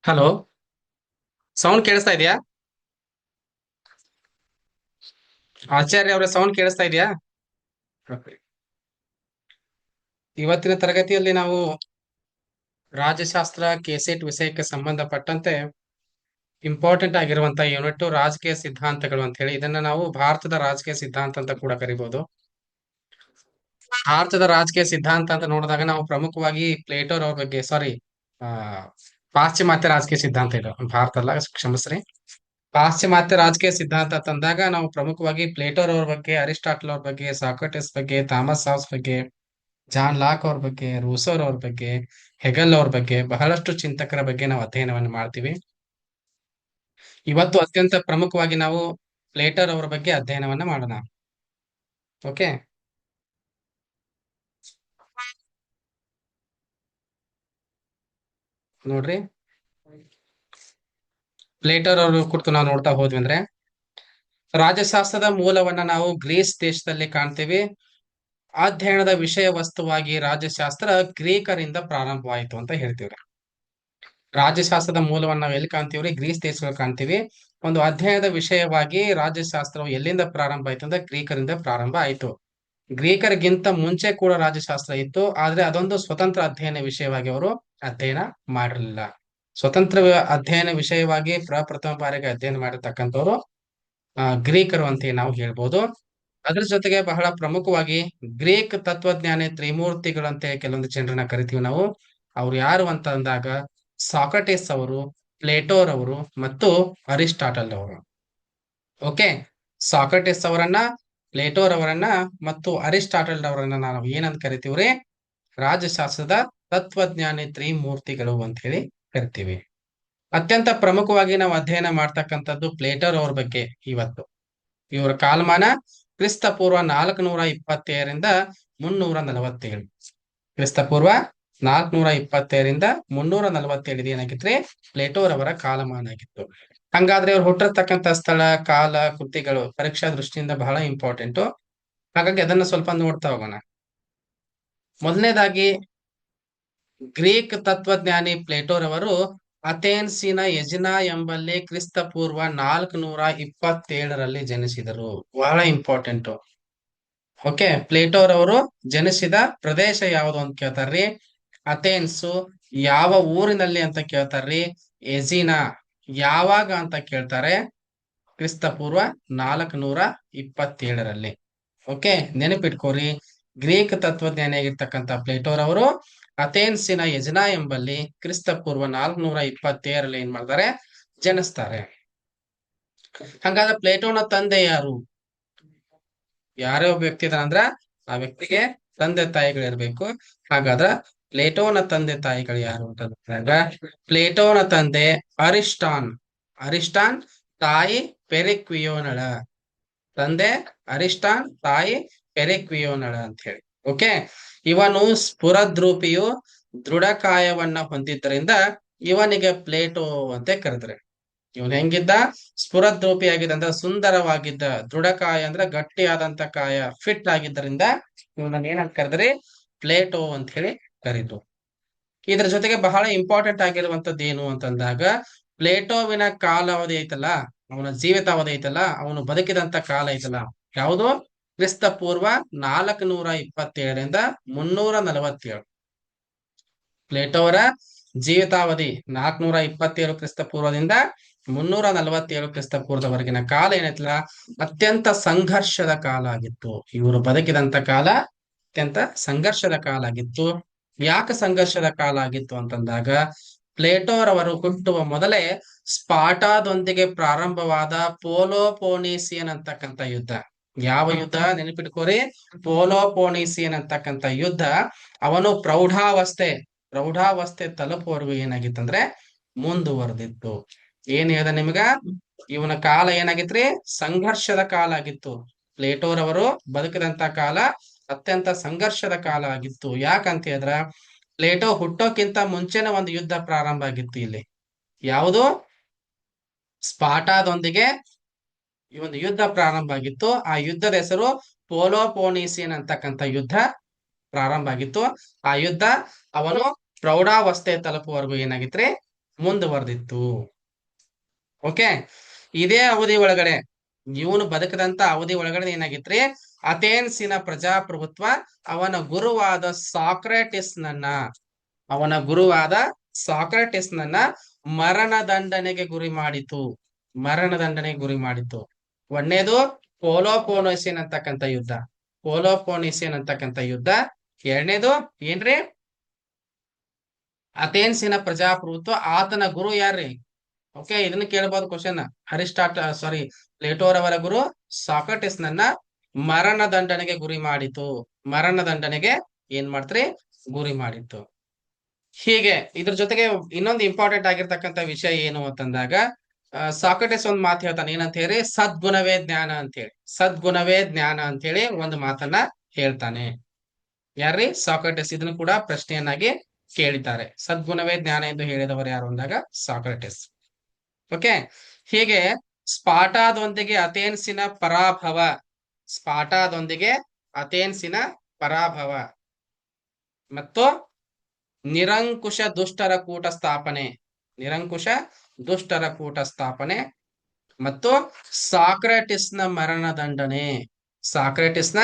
Hello. Sound ಕೇಳಿಸ್ತಾ ಇದೆಯಾ? ಆಚಾರ್ಯ ಅವರ ಸೌಂಡ್ ಕೇಳಿಸ್ತಾ ಇದೆಯಾ? Okay. ಇವತ್ತಿನ ತರಗತಿಯಲ್ಲಿ ನಾವು ರಾಜ್ಯಶಾಸ್ತ್ರ ಕೆಸೆಟ್ ವಿಷಯಕ್ಕೆ ಸಂಬಂಧಪಟ್ಟಂತೆ ಇಂಪಾರ್ಟೆಂಟ್ ಆಗಿರುವಂತಹ ಯೂನಿಟ್ ರಾಜಕೀಯ ಸಿದ್ಧಾಂತಗಳು ಅಂತ ಹೇಳಿ ಇದನ್ನ ನಾವು ಭಾರತದ ರಾಜಕೀಯ ಸಿದ್ಧಾಂತ ಅಂತ ಕೂಡ ಕರಿಬಹುದು. ಭಾರತದ ರಾಜಕೀಯ ಸಿದ್ಧಾಂತ ಅಂತ ನೋಡಿದಾಗ ನಾವು ಪ್ರಮುಖವಾಗಿ ಪ್ಲೇಟೋರ್ ಅವ್ರ ಬಗ್ಗೆ ಆ ಪಾಶ್ಚಿಮಾತ್ಯ ರಾಜಕೀಯ ಸಿದ್ಧಾಂತ ಇದು ಭಾರತ ಅಲ್ಲ, ಕ್ಷಮಿಸ್ರಿ. ಪಾಶ್ಚಿಮಾತ್ಯ ರಾಜಕೀಯ ಸಿದ್ಧಾಂತ ತಂದಾಗ ನಾವು ಪ್ರಮುಖವಾಗಿ ಪ್ಲೇಟೋರ್ ಅವ್ರ ಬಗ್ಗೆ, ಅರಿಸ್ಟಾಟಲ್ ಅವ್ರ ಬಗ್ಗೆ, ಸಾಕ್ರೆಟಿಸ್ ಬಗ್ಗೆ, ಥಾಮಸ್ ಹಾಬ್ಸ್ ಬಗ್ಗೆ, ಜಾನ್ ಲಾಕ್ ಅವ್ರ ಬಗ್ಗೆ, ರೂಸೋರ್ ಅವ್ರ ಬಗ್ಗೆ, ಹೆಗಲ್ ಅವ್ರ ಬಗ್ಗೆ ಬಹಳಷ್ಟು ಚಿಂತಕರ ಬಗ್ಗೆ ನಾವು ಅಧ್ಯಯನವನ್ನು ಮಾಡ್ತೀವಿ. ಇವತ್ತು ಅತ್ಯಂತ ಪ್ರಮುಖವಾಗಿ ನಾವು ಪ್ಲೇಟರ್ ಅವರ ಬಗ್ಗೆ ಅಧ್ಯಯನವನ್ನ ಮಾಡೋಣ. ಓಕೆ. ನೋಡ್ರಿ, ಪ್ಲೇಟರ್ ಅವರು ಕುರಿತು ನಾವು ನೋಡ್ತಾ ಹೋದ್ವಿ ಅಂದ್ರೆ ರಾಜ್ಯಶಾಸ್ತ್ರದ ಮೂಲವನ್ನ ನಾವು ಗ್ರೀಸ್ ದೇಶದಲ್ಲಿ ಕಾಣ್ತೀವಿ. ಅಧ್ಯಯನದ ವಿಷಯ ವಸ್ತುವಾಗಿ ರಾಜ್ಯಶಾಸ್ತ್ರ ಗ್ರೀಕರಿಂದ ಪ್ರಾರಂಭವಾಯಿತು ಅಂತ ಹೇಳ್ತೀವಿ. ರಾಜ್ಯಶಾಸ್ತ್ರದ ಮೂಲವನ್ನ ನಾವು ಎಲ್ಲಿ ಕಾಣ್ತೀವ್ರಿ? ಗ್ರೀಸ್ ದೇಶದಲ್ಲಿ ಕಾಣ್ತೀವಿ. ಒಂದು ಅಧ್ಯಯನದ ವಿಷಯವಾಗಿ ರಾಜ್ಯಶಾಸ್ತ್ರವು ಎಲ್ಲಿಂದ ಪ್ರಾರಂಭ ಆಯ್ತು ಅಂದ್ರೆ ಗ್ರೀಕರಿಂದ ಪ್ರಾರಂಭ ಆಯ್ತು. ಗ್ರೀಕರಿಗಿಂತ ಮುಂಚೆ ಕೂಡ ರಾಜ್ಯಶಾಸ್ತ್ರ ಇತ್ತು, ಆದ್ರೆ ಅದೊಂದು ಸ್ವತಂತ್ರ ಅಧ್ಯಯನ ವಿಷಯವಾಗಿ ಅವರು ಅಧ್ಯಯನ ಮಾಡಿರಲಿಲ್ಲ. ಸ್ವತಂತ್ರ ಅಧ್ಯಯನ ವಿಷಯವಾಗಿ ಪ್ರಪ್ರಥಮ ಬಾರಿಗೆ ಅಧ್ಯಯನ ಮಾಡಿರ್ತಕ್ಕಂಥವ್ರು ಗ್ರೀಕರು ಅಂತ ನಾವು ಹೇಳ್ಬೋದು. ಅದ್ರ ಜೊತೆಗೆ ಬಹಳ ಪ್ರಮುಖವಾಗಿ ಗ್ರೀಕ್ ತತ್ವಜ್ಞಾನಿ ತ್ರಿಮೂರ್ತಿಗಳಂತೆ ಕೆಲವೊಂದು ಜನರನ್ನ ಕರಿತೀವಿ ನಾವು. ಅವ್ರು ಯಾರು ಅಂತ ಅಂದಾಗ ಸಾಕ್ರಟಿಸ್ ಅವರು, ಪ್ಲೇಟೋರ್ ಅವರು ಮತ್ತು ಅರಿಸ್ಟಾಟಲ್ ಅವರು. ಓಕೆ. ಸಾಕ್ರಟಿಸ್ ಅವರನ್ನ, ಪ್ಲೇಟೋರ್ ಅವರನ್ನ ಮತ್ತು ಅರಿಸ್ಟಾಟಲ್ ಅವರನ್ನ ನಾವು ಏನಂತ ಕರಿತೀವ್ರಿ? ರಾಜ್ಯಶಾಸ್ತ್ರದ ತತ್ವಜ್ಞಾನಿ ತ್ರಿಮೂರ್ತಿಗಳು ಅಂತ ಹೇಳಿ ಕರಿತೀವಿ. ಅತ್ಯಂತ ಪ್ರಮುಖವಾಗಿ ನಾವು ಅಧ್ಯಯನ ಮಾಡ್ತಕ್ಕಂಥದ್ದು ಪ್ಲೇಟರ್ ಅವ್ರ ಬಗ್ಗೆ ಇವತ್ತು. ಇವರ ಕಾಲಮಾನ ಕ್ರಿಸ್ತ ಪೂರ್ವ 427ರಿಂದ 347. ಕ್ರಿಸ್ತ ಪೂರ್ವ 427ರಿಂದ 347 ಏನಾಗಿತ್ರಿ? ಪ್ಲೇಟೋರ್ ಅವರ ಕಾಲಮಾನ ಆಗಿತ್ತು. ಹಂಗಾದ್ರೆ ಅವ್ರು ಹುಟ್ಟಿರ್ತಕ್ಕಂಥ ಸ್ಥಳ, ಕಾಲ, ಕೃತಿಗಳು ಪರೀಕ್ಷಾ ದೃಷ್ಟಿಯಿಂದ ಬಹಳ ಇಂಪಾರ್ಟೆಂಟ್. ಹಾಗಾಗಿ ಅದನ್ನ ಸ್ವಲ್ಪ ನೋಡ್ತಾ ಹೋಗೋಣ. ಮೊದಲನೇದಾಗಿ ಗ್ರೀಕ್ ತತ್ವಜ್ಞಾನಿ ಪ್ಲೇಟೋರ್ ಅವರು ಅಥೇನ್ಸಿನ ಎಜಿನಾ ಎಂಬಲ್ಲಿ ಕ್ರಿಸ್ತ ಪೂರ್ವ 427ರಲ್ಲಿ ಜನಿಸಿದರು. ಬಹಳ ಇಂಪಾರ್ಟೆಂಟ್. ಓಕೆ. ಪ್ಲೇಟೋರ್ ಅವರು ಜನಿಸಿದ ಪ್ರದೇಶ ಯಾವುದು ಅಂತ ಕೇಳ್ತಾರ್ರಿ. ಅಥೇನ್ಸು. ಯಾವ ಊರಿನಲ್ಲಿ ಅಂತ ಕೇಳ್ತಾರ್ರಿ. ಎಜಿನಾ. ಯಾವಾಗ ಅಂತ ಕೇಳ್ತಾರೆ. ಕ್ರಿಸ್ತ ಪೂರ್ವ 427ರಲ್ಲಿ. ಓಕೆ. ನೆನಪಿಟ್ಕೋರಿ, ಗ್ರೀಕ್ ತತ್ವಜ್ಞಾನಿ ಆಗಿರ್ತಕ್ಕಂಥ ಪ್ಲೇಟೋರ್ ಅವರು ಅಥೇನ್ಸಿನ ಎಜಿನಾ ಎಂಬಲ್ಲಿ ಕ್ರಿಸ್ತ ಪೂರ್ವ 427ರಲ್ಲಿ ಏನ್ ಮಾಡ್ತಾರೆ? ಜನಿಸ್ತಾರೆ. ಹಂಗಾದ್ರೆ ಪ್ಲೇಟೋನ ತಂದೆ ಯಾರು? ಯಾರೇ ಒಬ್ಬ ವ್ಯಕ್ತಿ ಇದಾನ ಅಂದ್ರ ಆ ವ್ಯಕ್ತಿಗೆ ತಂದೆ ತಾಯಿಗಳಿರ್ಬೇಕು. ಹಾಗಾದ್ರ ಪ್ಲೇಟೋನ ತಂದೆ ತಾಯಿಗಳು ಯಾರು ಅಂತಂದಾಗ ಪ್ಲೇಟೋನ ತಂದೆ ಅರಿಸ್ಟಾನ್. ಅರಿಸ್ಟಾನ್. ತಾಯಿ ಪೆರಿಕ್ವಿಯೋನಳ. ತಂದೆ ಅರಿಸ್ಟಾನ್, ತಾಯಿ ಪೆರಿಕ್ವಿಯೋನಳ ಅಂತ ಹೇಳಿ. ಓಕೆ. ಇವನು ಸ್ಫುರದ್ರೂಪಿಯು ದೃಢಕಾಯವನ್ನ ಹೊಂದಿದ್ದರಿಂದ ಇವನಿಗೆ ಪ್ಲೇಟೋ ಅಂತ ಕರೆದ್ರೆ. ಇವನ್ ಹೆಂಗಿದ್ದ? ಸ್ಫುರದ್ರೂಪಿಯಾಗಿದ್ದ ಅಂದ್ರೆ ಸುಂದರವಾಗಿದ್ದ. ದೃಢಕಾಯ ಅಂದ್ರೆ ಗಟ್ಟಿಯಾದಂತ ಕಾಯ, ಫಿಟ್ ಆಗಿದ್ದರಿಂದ ಇವನನ್ನ ಏನಂತ ಕರೆದ್ರಿ? ಪ್ಲೇಟೋ ಅಂತ ಹೇಳಿ ಕರೀತು. ಇದ್ರ ಜೊತೆಗೆ ಬಹಳ ಇಂಪಾರ್ಟೆಂಟ್ ಆಗಿರುವಂತದ್ದು ಏನು ಅಂತಂದಾಗ ಪ್ಲೇಟೋವಿನ ಕಾಲಾವಧಿ ಐತಲ್ಲ, ಅವನ ಜೀವಿತಾವಧಿ ಐತಲ್ಲ, ಅವನು ಬದುಕಿದಂತ ಕಾಲ ಐತಲ್ಲ, ಯಾವುದು? ಕ್ರಿಸ್ತ ಪೂರ್ವ 427ರಿಂದ 347. ಪ್ಲೇಟೋವರ ಜೀವಿತಾವಧಿ 427 ಕ್ರಿಸ್ತ ಪೂರ್ವದಿಂದ 347 ಕ್ರಿಸ್ತ ಪೂರ್ವದವರೆಗಿನ ಕಾಲ ಏನೈತಲ್ಲ, ಅತ್ಯಂತ ಸಂಘರ್ಷದ ಕಾಲ ಆಗಿತ್ತು. ಇವರು ಬದುಕಿದಂತ ಕಾಲ ಅತ್ಯಂತ ಸಂಘರ್ಷದ ಕಾಲ ಆಗಿತ್ತು. ಯಾಕೆ ಸಂಘರ್ಷದ ಕಾಲ ಆಗಿತ್ತು ಅಂತಂದಾಗ ಪ್ಲೇಟೋರ್ ಅವರು ಹುಟ್ಟುವ ಮೊದಲೇ ಸ್ಪಾಟಾದೊಂದಿಗೆ ಪ್ರಾರಂಭವಾದ ಪೋಲೋಪೋನಿಸಿಯನ್ ಅಂತಕ್ಕಂಥ ಯುದ್ಧ. ಯಾವ ಯುದ್ಧ? ನೆನಪಿಟ್ಕೋರಿ. ಪೋಲೋಪೋನಿಸಿಯನ್ ಅಂತಕ್ಕಂಥ ಯುದ್ಧ. ಅವನು ಪ್ರೌಢಾವಸ್ಥೆ ತಲುಪುವವರೆಗೂ ಏನಾಗಿತ್ತಂದ್ರೆ ಮುಂದುವರೆದಿತ್ತು. ಏನ್ ಹೇಳ್ದ ನಿಮ್ಗ? ಇವನ ಕಾಲ ಏನಾಗಿತ್ರಿ? ಸಂಘರ್ಷದ ಕಾಲ ಆಗಿತ್ತು. ಪ್ಲೇಟೋರ್ ಅವರು ಬದುಕಿದಂತ ಕಾಲ ಅತ್ಯಂತ ಸಂಘರ್ಷದ ಕಾಲ ಆಗಿತ್ತು. ಯಾಕಂತ ಹೇಳಿದ್ರ ಪ್ಲೇಟೋ ಹುಟ್ಟೋಕ್ಕಿಂತ ಮುಂಚೆನೆ ಒಂದು ಯುದ್ಧ ಪ್ರಾರಂಭ ಆಗಿತ್ತು ಇಲ್ಲಿ. ಯಾವುದು? ಸ್ಪಾಟಾದೊಂದಿಗೆ ಈ ಒಂದು ಯುದ್ಧ ಪ್ರಾರಂಭ ಆಗಿತ್ತು. ಆ ಯುದ್ಧದ ಹೆಸರು ಪೋಲೋಪೋನಿಸಿಯನ್ ಅಂತಕ್ಕಂಥ ಯುದ್ಧ ಪ್ರಾರಂಭ ಆಗಿತ್ತು. ಆ ಯುದ್ಧ ಅವನು ಪ್ರೌಢಾವಸ್ಥೆ ತಲುಪುವವರೆಗೂ ಏನಾಗಿತ್ರಿ? ಮುಂದುವರೆದಿತ್ತು. ಓಕೆ, ಇದೇ ಅವಧಿ ಒಳಗಡೆ, ಇವನು ಬದುಕದಂತ ಅವಧಿ ಒಳಗಡೆ ಏನಾಗಿತ್ರಿ, ಅಥೇನ್ಸಿನ ಪ್ರಜಾಪ್ರಭುತ್ವ ಅವನ ಗುರುವಾದ ಸಾಕ್ರೆಟಿಸ್ ನನ್ನ ಅವನ ಗುರುವಾದ ಸಾಕ್ರೆಟಿಸ್ ನನ್ನ ಮರಣದಂಡನೆಗೆ ಗುರಿ ಮಾಡಿತು. ಮರಣದಂಡನೆಗೆ ಗುರಿ ಮಾಡಿತು. ಒಂದನೇದು ಪೋಲೋಪೋನೋಸಿಯನ್ ಅಂತಕ್ಕಂಥ ಯುದ್ಧ. ಪೋಲೋಪೋನಿಸಿಯನ್ ಅಂತಕ್ಕಂಥ ಯುದ್ಧ. ಎರಡನೇದು ಏನ್ರಿ, ಅಥೇನ್ಸಿನ ಪ್ರಜಾಪ್ರಭುತ್ವ. ಆತನ ಗುರು ಯಾರ್ರಿ? ಓಕೆ, ಇದನ್ನ ಕೇಳಬಹುದು ಕ್ವಶನ್. ಸಾರಿ, ಪ್ಲೇಟೋರವರ ಗುರು ಸಾಕ್ರೆಟಿಸ್ ನನ್ನ ಮರಣದಂಡನೆಗೆ ಗುರಿ ಮಾಡಿತು. ಮರಣದಂಡನೆಗೆ ಏನ್ ಮಾಡ್ತ್ರಿ, ಗುರಿ ಮಾಡಿತ್ತು. ಹೀಗೆ ಇದ್ರ ಜೊತೆಗೆ ಇನ್ನೊಂದು ಇಂಪಾರ್ಟೆಂಟ್ ಆಗಿರ್ತಕ್ಕಂಥ ವಿಷಯ ಏನು ಅಂತಂದಾಗ, ಸಾಕ್ರೆಟಿಸ್ ಒಂದ್ ಮಾತು ಹೇಳ್ತಾನೆ. ಏನಂತ ಹೇಳಿ, ಸದ್ಗುಣವೇ ಜ್ಞಾನ ಅಂತ ಹೇಳಿ. ಸದ್ಗುಣವೇ ಜ್ಞಾನ ಅಂತ ಹೇಳಿ ಒಂದು ಮಾತನ್ನ ಹೇಳ್ತಾನೆ. ಯಾರ್ರಿ? ಸಾಕ್ರೆಟಿಸ್. ಇದನ್ನು ಕೂಡ ಪ್ರಶ್ನೆಯನ್ನಾಗಿ ಕೇಳಿದ್ದಾರೆ. ಸದ್ಗುಣವೇ ಜ್ಞಾನ ಎಂದು ಹೇಳಿದವರು ಯಾರು ಅಂದಾಗ ಸಾಕ್ರೆಟಿಸ್. ಓಕೆ, ಹೀಗೆ ಸ್ಪಾಟಾದೊಂದಿಗೆ ಅಥೇನ್ಸಿನ ಪರಾಭವ, ಸ್ಪಾಟಾದೊಂದಿಗೆ ಅಥೇನ್ಸಿನ ಪರಾಭವ ಮತ್ತು ನಿರಂಕುಶ ದುಷ್ಟರ ಕೂಟ ಸ್ಥಾಪನೆ, ನಿರಂಕುಶ ದುಷ್ಟರ ಕೂಟ ಸ್ಥಾಪನೆ ಮತ್ತು ಸಾಕ್ರೆಟಿಸ್ನ ಮರಣದಂಡನೆ, ಸಾಕ್ರೆಟಿಸ್ನ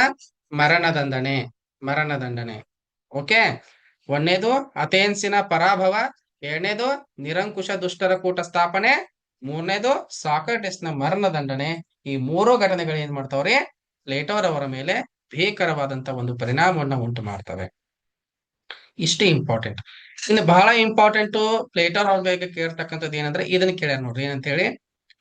ಮರಣದಂಡನೆ, ಮರಣದಂಡನೆ. ಓಕೆ, ಒಂದನೇದು ಅಥೇನ್ಸಿನ ಪರಾಭವ, ಎರಡನೇದು ನಿರಂಕುಶ ದುಷ್ಟರ ಕೂಟ ಸ್ಥಾಪನೆ, ಮೂರನೇದು ಸಾಕ್ರೆಟಿಸ್ನ ಮರಣದಂಡನೆ. ಈ ಮೂರು ಘಟನೆಗಳು ಏನ್ ಮಾಡ್ತಾವ್ರಿ, ಪ್ಲೇಟೋರವರ ಮೇಲೆ ಭೀಕರವಾದಂತ ಒಂದು ಪರಿಣಾಮವನ್ನ ಉಂಟು ಮಾಡ್ತವೆ. ಇಷ್ಟು ಇಂಪಾರ್ಟೆಂಟ್. ಇನ್ನು ಬಹಳ ಇಂಪಾರ್ಟೆಂಟ್ ಪ್ಲೇಟೋರ್ ಅವ್ರ ಬಗ್ಗೆ ಕೇಳ್ತಕ್ಕಂಥದ್ದು ಏನಂದ್ರೆ, ಇದನ್ನ ಕೇಳ್ಯಾರ ನೋಡ್ರಿ. ಏನಂತ ಹೇಳಿ,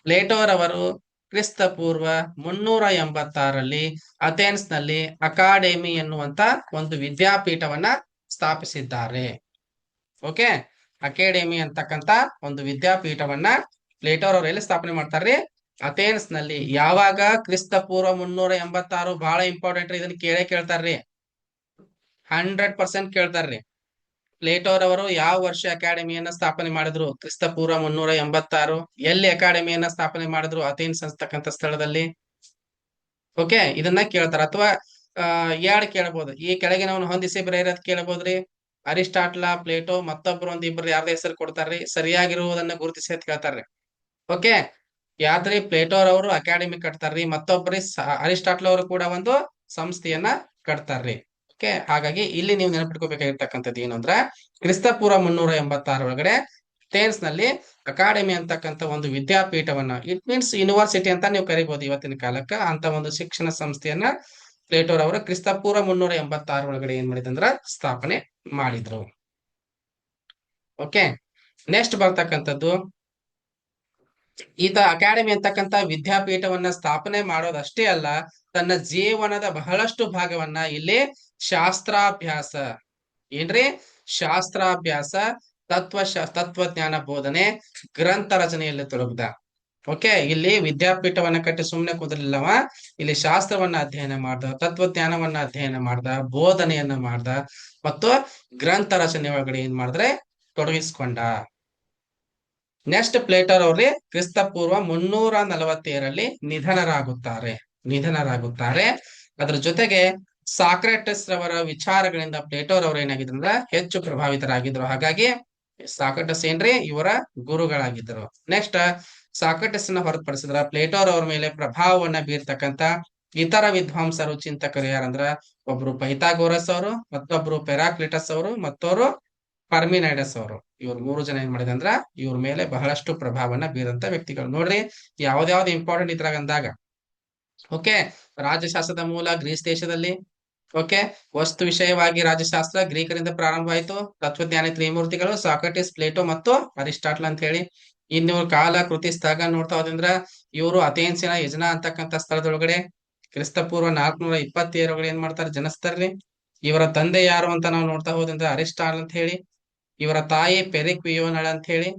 ಪ್ಲೇಟೋರ್ ಅವರು ಕ್ರಿಸ್ತ ಪೂರ್ವ 386ರಲ್ಲಿ ಅಥೆನ್ಸ್ ನಲ್ಲಿ ಅಕಾಡೆಮಿ ಎನ್ನುವಂತ ಒಂದು ವಿದ್ಯಾಪೀಠವನ್ನ ಸ್ಥಾಪಿಸಿದ್ದಾರೆ. ಓಕೆ, ಅಕಾಡೆಮಿ ಅಂತಕ್ಕಂತ ಒಂದು ವಿದ್ಯಾಪೀಠವನ್ನ ಪ್ಲೇಟೋರ್ ಅವರು ಎಲ್ಲಿ ಸ್ಥಾಪನೆ ಮಾಡ್ತಾರ್ರಿ, ಅಥೆನ್ಸ್ ನಲ್ಲಿ. ಯಾವಾಗ? ಕ್ರಿಸ್ತ ಪೂರ್ವ 386. ಬಹಳ ಇಂಪಾರ್ಟೆಂಟ್, ಇದನ್ನ ಕೇಳೇ ಕೇಳ್ತಾರ್ರಿ. 100% ಕೇಳ್ತಾರ್ರಿ. ಪ್ಲೇಟೋರ್ ಅವರು ಯಾವ ವರ್ಷ ಅಕಾಡೆಮಿಯನ್ನ ಸ್ಥಾಪನೆ ಮಾಡಿದ್ರು? ಕ್ರಿಸ್ತ ಪೂರ್ವ 386. ಎಲ್ಲಿ ಅಕಾಡೆಮಿಯನ್ನ ಸ್ಥಾಪನೆ ಮಾಡಿದ್ರು? ಅಥೆನ್ಸ್ ಅಂತಕ್ಕಂಥ ಸ್ಥಳದಲ್ಲಿ. ಓಕೆ, ಇದನ್ನ ಕೇಳ್ತಾರ. ಅಥವಾ ಎರಡು ಕೇಳಬಹುದು, ಈ ಕೆಳಗಿನವನ್ನ ಹೊಂದಿಸಿ ಬರೆಯಿರೋದ್ ಕೇಳಬಹುದ್ರಿ. ಅರಿಸ್ಟಾಟ್ಲ, ಪ್ಲೇಟೋ, ಮತ್ತೊಬ್ರು ಒಂದ್ ಇಬ್ರು ಯಾರ್ದ ಹೆಸರು ಕೊಡ್ತಾರ್ರಿ, ಸರಿಯಾಗಿರುವುದನ್ನ ಗುರುತಿಸಿ ಅಂತ ಕೇಳ್ತಾರ್ರಿ. ಓಕೆ, ಯಾವ್ದ್ರಿ? ಪ್ಲೇಟೋರ್ ಅವರು ಅಕಾಡೆಮಿ ಕಟ್ತಾರ್ರಿ, ಮತ್ತೊಬ್ರಿ ಅರಿಸ್ಟಾಟ್ಲ ಅವರು ಕೂಡ ಒಂದು ಸಂಸ್ಥೆಯನ್ನ ಕಟ್ತಾರ್ರಿ. ಓಕೆ, ಹಾಗಾಗಿ ಇಲ್ಲಿ ನೀವು ನೆನಪಿಟ್ಕೋಬೇಕಾಗಿರ್ತಕ್ಕಂಥದ್ದು ಏನು ಅಂದ್ರೆ, ಕ್ರಿಸ್ತ ಪೂರ್ವ 386 ಒಳಗಡೆ ಅಥೆನ್ಸ್ ನಲ್ಲಿ ಅಕಾಡೆಮಿ ಅಂತಕ್ಕಂಥ ಒಂದು ವಿದ್ಯಾಪೀಠವನ್ನ, ಇಟ್ ಮೀನ್ಸ್ ಯೂನಿವರ್ಸಿಟಿ ಅಂತ ನೀವು ಕರಿಬಹುದು ಇವತ್ತಿನ ಕಾಲಕ್ಕ, ಅಂತ ಒಂದು ಶಿಕ್ಷಣ ಸಂಸ್ಥೆಯನ್ನ ಪ್ಲೇಟೋರ್ ಅವರು ಕ್ರಿಸ್ತ ಪೂರ್ವ 386 ಒಳಗಡೆ ಏನ್ ಮಾಡಿದಂದ್ರ ಸ್ಥಾಪನೆ ಮಾಡಿದ್ರು. ಓಕೆ, ನೆಕ್ಸ್ಟ್ ಬರ್ತಕ್ಕಂಥದ್ದು, ಈತ ಅಕಾಡೆಮಿ ಅಂತಕ್ಕಂಥ ವಿದ್ಯಾಪೀಠವನ್ನ ಸ್ಥಾಪನೆ ಮಾಡೋದಷ್ಟೇ ಅಲ್ಲ, ತನ್ನ ಜೀವನದ ಬಹಳಷ್ಟು ಭಾಗವನ್ನ ಇಲ್ಲಿ ಶಾಸ್ತ್ರಾಭ್ಯಾಸ, ಏನ್ರಿ? ಶಾಸ್ತ್ರಾಭ್ಯಾಸ, ತತ್ವಜ್ಞಾನ ಬೋಧನೆ, ಗ್ರಂಥ ರಚನೆಯಲ್ಲಿ ತೊಡಗಿದ. ಓಕೆ, ಇಲ್ಲಿ ವಿದ್ಯಾಪೀಠವನ್ನ ಕಟ್ಟಿ ಸುಮ್ನೆ ಕುದುರ್ಲಿಲ್ಲವ, ಇಲ್ಲಿ ಶಾಸ್ತ್ರವನ್ನ ಅಧ್ಯಯನ ಮಾಡ್ದ, ತತ್ವಜ್ಞಾನವನ್ನ ಅಧ್ಯಯನ ಮಾಡ್ದ, ಬೋಧನೆಯನ್ನ ಮಾಡ್ದ, ಮತ್ತು ಗ್ರಂಥ ರಚನೆ ಒಳಗಡೆ ಏನ್ ಮಾಡಿದ್ರೆ ತೊಡಗಿಸ್ಕೊಂಡ. ನೆಕ್ಸ್ಟ್ ಪ್ಲೇಟರ್ ಅವ್ರಿ ಕ್ರಿಸ್ತ ಪೂರ್ವ 347ರಲ್ಲಿ ನಿಧನರಾಗುತ್ತಾರೆ. ಅದ್ರ ಜೊತೆಗೆ ಸಾಕ್ರೆಟಿಸ್ ರವರ ವಿಚಾರಗಳಿಂದ ಪ್ಲೇಟೋರ್ ಅವರು ಏನಾಗಿದ್ರು ಅಂದ್ರೆ ಹೆಚ್ಚು ಪ್ರಭಾವಿತರಾಗಿದ್ರು. ಹಾಗಾಗಿ ಸಾಕ್ರೆಟಿಸ್ ಏನ್ರಿ, ಇವರ ಗುರುಗಳಾಗಿದ್ದರು. ನೆಕ್ಸ್ಟ್ ಸಾಕ್ರೆಟಿಸ್ ನ ಹೊರತುಪಡಿಸಿದ್ರ ಪ್ಲೇಟೋರ್ ಅವ್ರ ಮೇಲೆ ಪ್ರಭಾವವನ್ನ ಬೀರ್ತಕ್ಕಂತ ಇತರ ವಿದ್ವಾಂಸರು, ಚಿಂತಕರು ಯಾರಂದ್ರ, ಒಬ್ರು ಪೈಥಾಗೋರಸ್ ಅವರು, ಮತ್ತೊಬ್ರು ಪೆರಾಕ್ಲಿಟಸ್ ಅವರು, ಮತ್ತೊಬ್ರು ಪರ್ಮಿನೈಡಸ್ ಅವರು. ಇವ್ರು 3 ಜನ ಏನ್ ಮಾಡಿದೆ ಅಂದ್ರ ಇವ್ರ ಮೇಲೆ ಬಹಳಷ್ಟು ಪ್ರಭಾವನ ಬೀರಂತ ವ್ಯಕ್ತಿಗಳು. ನೋಡ್ರಿ, ಯಾವ್ದಾವ್ದು ಇಂಪಾರ್ಟೆಂಟ್ ಇದ್ರಾಗ ಅಂದಾಗ. ಓಕೆ, ರಾಜ್ಯಶಾಸ್ತ್ರದ ಮೂಲ ಗ್ರೀಸ್ ದೇಶದಲ್ಲಿ. ಓಕೆ, ವಸ್ತು ವಿಷಯವಾಗಿ ರಾಜ್ಯಶಾಸ್ತ್ರ ಗ್ರೀಕರಿಂದ ಪ್ರಾರಂಭವಾಯಿತು. ತತ್ವಜ್ಞಾನಿ ತ್ರಿಮೂರ್ತಿಗಳು ಸಾಕ್ರೆಟಿಸ್, ಪ್ಲೇಟೋ ಮತ್ತು ಅರಿಸ್ಟಾಟ್ಲ್ ಅಂತ ಹೇಳಿ. ಇನ್ನು ಕಾಲ ಕೃತಿ ಸ್ಥಳ ನೋಡ್ತಾ ಹೋದಂದ್ರ, ಇವರು ಅಥೆನ್ಸಿನ ಯಜನಾ ಅಂತಕ್ಕಂಥ ಸ್ಥಳದೊಳಗಡೆ ಕ್ರಿಸ್ತ ಪೂರ್ವ 427 ಏನ್ ಮಾಡ್ತಾರೆ, ಜನಿಸ್ತಾರ್ರಿ. ಇವರ ತಂದೆ ಯಾರು ಅಂತ ನಾವು ನೋಡ್ತಾ ಹೋದಂದ್ರ ಅರಿಸ್ಟಾಲ್ ಅಂತ ಹೇಳಿ. ಇವರ ತಾಯಿ ಪೆರಿಕ್ವಿಯೋನಳ ಅಂತ ಹೇಳಿ.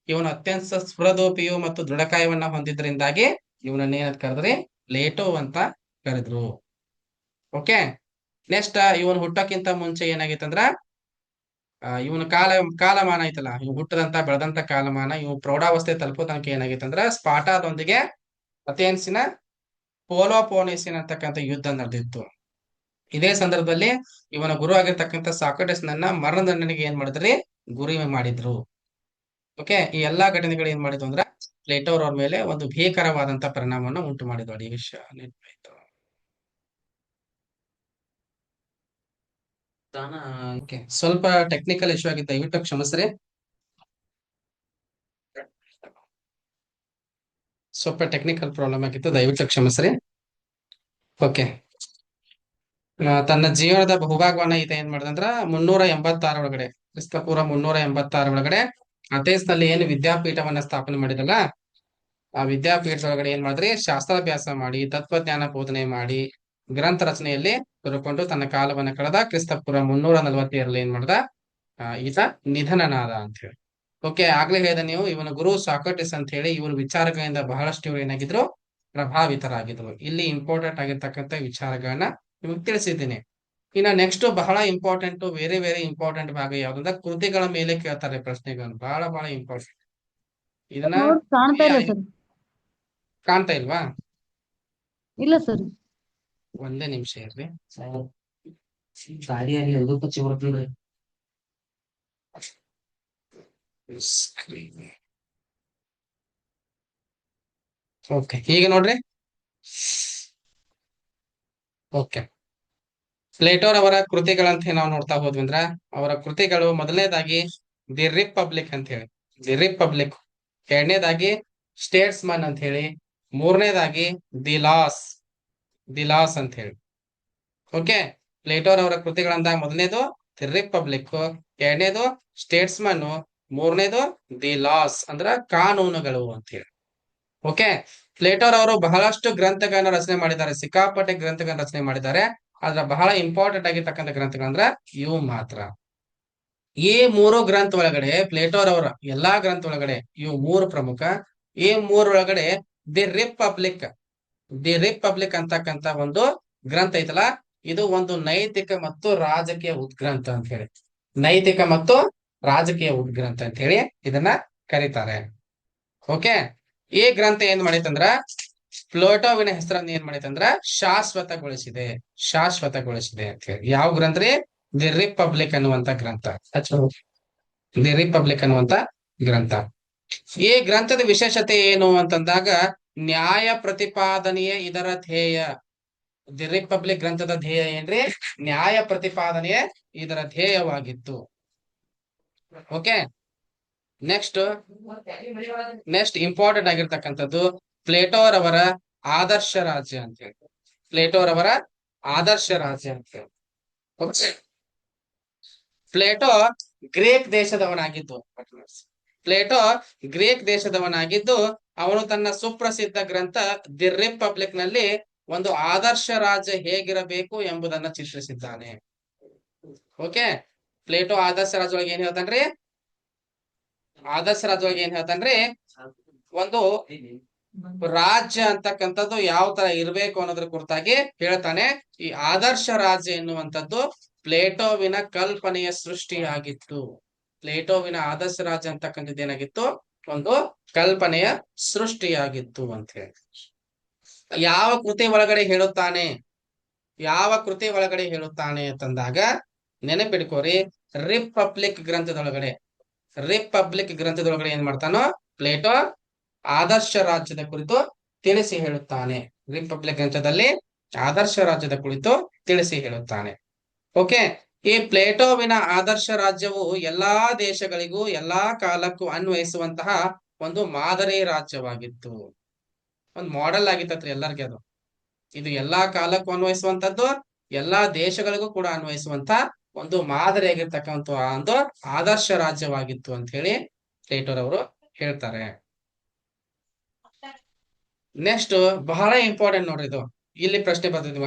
ಇವನು ಅತ್ಯಂತ ಸ್ಫುರದೋಪಿಯು ಮತ್ತು ದೃಢಕಾಯವನ್ನ ಹೊಂದಿದ್ರಿಂದಾಗಿ ಇವನನ್ನ ಏನಂತ ಕರೆದ್ರಿ, ಪ್ಲೇಟೋ ಅಂತ ಕರೆದ್ರು. ಓಕೆ, ನೆಕ್ಸ್ಟ್ ಇವನ್ ಹುಟ್ಟಕ್ಕಿಂತ ಮುಂಚೆ ಏನಾಗಿತ್ತಂದ್ರ, ಇವನ ಕಾಲಮಾನ ಐತಲ್ಲ, ಇವ್ ಹುಟ್ಟದಂತ ಬೆಳೆದಂತ ಕಾಲಮಾನ, ಇವ್ ಪ್ರೌಢಾವಸ್ಥೆ ತಲುಪೋ ತನಕ ಏನಾಗಿತ್ತಂದ್ರ ಸ್ಪಾಟಾದೊಂದಿಗೆ ಅಥೆನ್ಸಿನ ಪೋಲೋಪೋನೇಸಿಯನ್ ಅಂತಕ್ಕಂಥ ಯುದ್ಧ ನಡೆದಿತ್ತು. ಇದೇ ಸಂದರ್ಭದಲ್ಲಿ ಇವನ ಗುರು ಆಗಿರ್ತಕ್ಕಂಥ ಸಾಕ್ರೆಟಿಸ್ ನನ್ನ ಮರಣದಂಡನೆಗೆ ಏನ್ ಮಾಡಿದ್ರಿ, ಗುರಿ ಮಾಡಿದ್ರು. ಓಕೆ, ಈ ಎಲ್ಲಾ ಘಟನೆಗಳು ಏನ್ ಮಾಡಿದ್ವು ಅಂದ್ರ ಪ್ಲೇಟೋರ್ ಅವ್ರ ಮೇಲೆ ಒಂದು ಭೀಕರವಾದಂತ ಪರಿಣಾಮವನ್ನು ಉಂಟು ಮಾಡಿದ್ವು. ಈ ವಿಷಯ ನೆನ್ಪಾಯ್ತು. ಓಕೆ, ಸ್ವಲ್ಪ ಟೆಕ್ನಿಕಲ್ ಇಶ್ಯೂ ಆಗಿತ್ತು, ದಯವಿಟ್ಟು ಕ್ಷಮಿಸ್ರಿ. ಸ್ವಲ್ಪ ಟೆಕ್ನಿಕಲ್ ಪ್ರಾಬ್ಲಮ್ ಆಗಿತ್ತು, ದಯವಿಟ್ಟು ಕ್ಷಮಿಸ್ರಿ. ಓಕೆ, ತನ್ನ ಜೀವನದ ಬಹುಭಾಗವನ್ನ ಈತ ಏನ್ ಮಾಡಿದಂದ್ರ 386 ಒಳಗಡೆ, ಕ್ರಿಸ್ತಪೂರ್ವ 386 ಒಳಗಡೆ ಅಥೆನ್ಸ್ ನಲ್ಲಿ ಏನು ವಿದ್ಯಾಪೀಠವನ್ನ ಸ್ಥಾಪನೆ ಮಾಡಿದಲ್ಲ, ಆ ವಿದ್ಯಾಪೀಠದೊಳಗಡೆ ಏನ್ ಮಾಡಿದ್ರಿ, ಶಾಸ್ತ್ರಾಭ್ಯಾಸ ಮಾಡಿ ತತ್ವಜ್ಞಾನ ಬೋಧನೆ ಮಾಡಿ ಗ್ರಂಥ ರಚನೆಯಲ್ಲಿ ತೊಡಕೊಂಡು ತನ್ನ ಕಾಲವನ್ನ ಕಳೆದ. ಕ್ರಿಸ್ತಪೂರ್ವ 347 ಏನ್ ಮಾಡ್ದ, ಈತ ನಿಧನನಾದ ಅಂತ ಹೇಳಿ. ಓಕೆ, ಆಗ್ಲೇ ಹೇಳಿದ ನೀವು, ಇವನ ಗುರು ಸಾಕ್ರೆಟಿಸ್ ಅಂತ ಹೇಳಿ, ಇವರು ವಿಚಾರಗಳಿಂದ ಬಹಳಷ್ಟು ಇವರು ಏನಾಗಿದ್ರು, ಪ್ರಭಾವಿತರಾಗಿದ್ರು. ಇಲ್ಲಿ ಇಂಪಾರ್ಟೆಂಟ್ ಆಗಿರ್ತಕ್ಕಂಥ ವಿಚಾರಗಳನ್ನ ನಿಮಗೆ ತಿಳಿಸಿದ್ದೀನಿ. ಇನ್ನ ನೆಕ್ಸ್ಟ್ ಬಹಳ ಇಂಪಾರ್ಟೆಂಟ್, ವೆರಿ ವೆರಿ ಇಂಪಾರ್ಟೆಂಟ್ ಭಾಗ ಯಾವ್ದಂದ್ರೆ ಕೃತಿಗಳ ಮೇಲೆ ಕೇಳ್ತಾರೆ ಪ್ರಶ್ನೆಗಳನ್ನು. ಬಹಳ ಬಹಳ ಇಂಪಾರ್ಟೆಂಟ್. ಇದನ್ನ ನೋಟ್ಸ್ ಕಾಣ್ತಾ ಇಲ್ಲ ಸರ್. ಕಾಣ್ತಾ ಇಲ್ವಾ? ಇಲ್ಲ ಸರ್. ಒಂದೇ ನಿಮಿಷ ಇರ್ರಿ. ಓಕೆ, ಈಗ ನೋಡ್ರಿ. ಓಕೆ, ಪ್ಲೇಟೋರ್ ಅವರ ಕೃತಿಗಳಂತ ನಾವು ನೋಡ್ತಾ ಹೋದ್ವಿ ಅಂದ್ರ, ಅವರ ಕೃತಿಗಳು ಮೊದಲನೇದಾಗಿ ದಿ ರಿಪಬ್ಲಿಕ್ ಅಂತ ಹೇಳಿ, ದಿ ರಿಪಬ್ಲಿಕ್. ಎರಡನೇದಾಗಿ ಸ್ಟೇಟ್ಸ್ ಮನ್ ಅಂತ ಹೇಳಿ. ಮೂರನೇದಾಗಿ ದಿ ಲಾಸ್, ದಿ ಲಾಸ್ ಅಂತ ಹೇಳಿ. ಓಕೆ, ಪ್ಲೇಟೋರ್ ಅವರ ಕೃತಿಗಳಂದಾಗ ಮೊದಲನೇದು ದಿ ರಿಪಬ್ಲಿಕ್, ಎರಡನೇದು ಸ್ಟೇಟ್ಸ್ಮನ್, ಮೂರನೇದು ದಿ ಲಾಸ್ ಅಂದ್ರ ಕಾನೂನುಗಳು ಅಂತ ಹೇಳಿ. ಓಕೆ, ಪ್ಲೇಟೋರ್ ಅವರು ಬಹಳಷ್ಟು ಗ್ರಂಥಗಳನ್ನ ರಚನೆ ಮಾಡಿದ್ದಾರೆ, ಸಿಕ್ಕಾಪಟ್ಟೆ ಗ್ರಂಥಗಳನ್ನ ರಚನೆ ಮಾಡಿದ್ದಾರೆ. ಆದ್ರ ಬಹಳ ಇಂಪಾರ್ಟೆಂಟ್ ಆಗಿರ್ತಕ್ಕಂಥ ಗ್ರಂಥಗಳಂದ್ರ ಇವು ಮಾತ್ರ. ಈ ಮೂರು ಗ್ರಂಥ ಒಳಗಡೆ, ಪ್ಲೇಟೋರ್ ಅವರ ಎಲ್ಲಾ ಗ್ರಂಥ ಒಳಗಡೆ ಇವು ಮೂರು ಪ್ರಮುಖ. ಈ ಮೂರೊಳಗಡೆ ದಿ ರಿಪಬ್ಲಿಕ್, ದಿ ರಿಪಬ್ಲಿಕ್ ಅಂತಕ್ಕಂತ ಒಂದು ಗ್ರಂಥ ಐತಲ್ಲ, ಇದು ಒಂದು ನೈತಿಕ ಮತ್ತು ರಾಜಕೀಯ ಉದ್ಗ್ರಂಥ ಅಂತ ಹೇಳಿ, ನೈತಿಕ ಮತ್ತು ರಾಜಕೀಯ ಉದ್ಗ್ರಂಥ ಅಂತ ಹೇಳಿ ಇದನ್ನ ಕರೀತಾರೆ. ಓಕೆ, ಈ ಗ್ರಂಥ ಏನ್ ಮಾಡೈತಂದ್ರ ಪ್ಲೇಟೋವಿನ ಹೆಸರನ್ನ ಏನ್ ಮಾಡೈತಂದ್ರ ಶಾಶ್ವತಗೊಳಿಸಿದೆ, ಶಾಶ್ವತಗೊಳಿಸಿದೆ ಅಂತ ಹೇಳಿ. ಯಾವ ಗ್ರಂಥ ರೀ? ದಿ ರಿಪಬ್ಲಿಕ್ ಅನ್ನುವಂತ ಗ್ರಂಥ. ದಿ ರಿಪಬ್ಲಿಕ್ ಅನ್ನುವಂತ ಗ್ರಂಥ. ಈ ಗ್ರಂಥದ ವಿಶೇಷತೆ ಏನು ಅಂತಂದಾಗ, ನ್ಯಾಯ ಪ್ರತಿಪಾದನೆಯೇ ಇದರ ಧ್ಯೇಯ. ದಿ ರಿಪಬ್ಲಿಕ್ ಗ್ರಂಥದ ಧ್ಯೇಯ ಏನ್ರಿ? ನ್ಯಾಯ ಪ್ರತಿಪಾದನೆಯೇ ಇದರ ಧ್ಯೇಯವಾಗಿತ್ತು. ಓಕೆ, ನೆಕ್ಸ್ಟ್ ಇಂಪಾರ್ಟೆಂಟ್ ಆಗಿರ್ತಕ್ಕಂಥದ್ದು ಪ್ಲೇಟೋರ್ ಅವರ ಆದರ್ಶ ರಾಜ್ಯ ಅಂತ ಹೇಳಿ. ಪ್ಲೇಟೋರ್ ಅವರ ಆದರ್ಶ ರಾಜ್ಯ ಅಂತ ಹೇಳಿ. ಪ್ಲೇಟೋ ಗ್ರೀಕ್ ದೇಶದವನಾಗಿದ್ದು, ಪ್ಲೇಟೋ ಗ್ರೀಕ್ ದೇಶದವನಾಗಿದ್ದು, ಅವನು ತನ್ನ ಸುಪ್ರಸಿದ್ಧ ಗ್ರಂಥ ದಿ ರಿಪಬ್ಲಿಕ್ ನಲ್ಲಿ ಒಂದು ಆದರ್ಶ ರಾಜ್ಯ ಹೇಗಿರಬೇಕು ಎಂಬುದನ್ನ ಚಿತ್ರಿಸಿದ್ದಾನೆ. ಓಕೆ, ಪ್ಲೇಟೋ ಆದರ್ಶ ರಾಜ್ಯ ಒಳಗೆ ಏನ್ ಹೇಳ್ತಾನ್ರಿ? ಆದರ್ಶ ರಾಜ್ಯ ಒಳಗೆ ಏನ್ ಹೇಳ್ತಾನ್ರಿ? ಒಂದು ರಾಜ್ಯ ಅಂತಕ್ಕಂಥದ್ದು ಯಾವ ತರ ಇರ್ಬೇಕು ಅನ್ನೋದ್ರ ಕುರಿತಾಗಿ ಹೇಳ್ತಾನೆ. ಈ ಆದರ್ಶ ರಾಜ್ಯ ಎನ್ನುವಂಥದ್ದು ಪ್ಲೇಟೋವಿನ ಕಲ್ಪನೆಯ ಸೃಷ್ಟಿಯಾಗಿತ್ತು. ಪ್ಲೇಟೋವಿನ ಆದರ್ಶ ರಾಜ್ಯ ಅಂತಕ್ಕಂಥದ್ದು ಏನಾಗಿತ್ತು? ಒಂದು ಕಲ್ಪನೆಯ ಸೃಷ್ಟಿಯಾಗಿತ್ತು ಅಂತ ಹೇಳಿ. ಯಾವ ಕೃತಿ ಒಳಗಡೆ ಹೇಳುತ್ತಾನೆ, ಯಾವ ಕೃತಿ ಒಳಗಡೆ ಹೇಳುತ್ತಾನೆ ಅಂತಂದಾಗ ನೆನಪಿಡ್ಕೋರಿ, ರಿಪಬ್ಲಿಕ್ ಗ್ರಂಥದೊಳಗಡೆ, ರಿಪಬ್ಲಿಕ್ ಗ್ರಂಥದೊಳಗಡೆ ಏನ್ ಮಾಡ್ತಾನೋ ಪ್ಲೇಟೋ ಆದರ್ಶ ರಾಜ್ಯದ ಕುರಿತು ತಿಳಿಸಿ ಹೇಳುತ್ತಾನೆ. ರಿಪಬ್ಲಿಕ್ ಗ್ರಂಥದಲ್ಲಿ ಆದರ್ಶ ರಾಜ್ಯದ ಕುರಿತು ತಿಳಿಸಿ ಹೇಳುತ್ತಾನೆ. ಓಕೆ, ಈ ಪ್ಲೇಟೋವಿನ ಆದರ್ಶ ರಾಜ್ಯವು ಎಲ್ಲಾ ದೇಶಗಳಿಗೂ ಎಲ್ಲಾ ಕಾಲಕ್ಕೂ ಅನ್ವಯಿಸುವಂತಹ ಒಂದು ಮಾದರಿ ರಾಜ್ಯವಾಗಿತ್ತು. ಒಂದು ಮಾಡೆಲ್ ಆಗಿತ್ತತ್ರಿ ಎಲ್ಲರಿಗೂ. ಅದು ಇದು ಎಲ್ಲಾ ಕಾಲಕ್ಕೂ ಅನ್ವಯಿಸುವಂತದ್ದು, ಎಲ್ಲಾ ದೇಶಗಳಿಗೂ ಕೂಡ ಅನ್ವಯಿಸುವಂತ ಒಂದು ಮಾದರಿ ಆಗಿರ್ತಕ್ಕಂಥ ಒಂದು ಆದರ್ಶ ರಾಜ್ಯವಾಗಿತ್ತು ಅಂತ ಹೇಳಿ ಪ್ಲೇಟೋರ್ ಅವರು ಹೇಳ್ತಾರೆ. ನೆಕ್ಸ್ಟ್ ಬಹಳ ಇಂಪಾರ್ಟೆಂಟ್ ನೋಡ್ರಿ, ಇದು ಇಲ್ಲಿ ಪ್ರಶ್ನೆ ಬರ್ತದೆ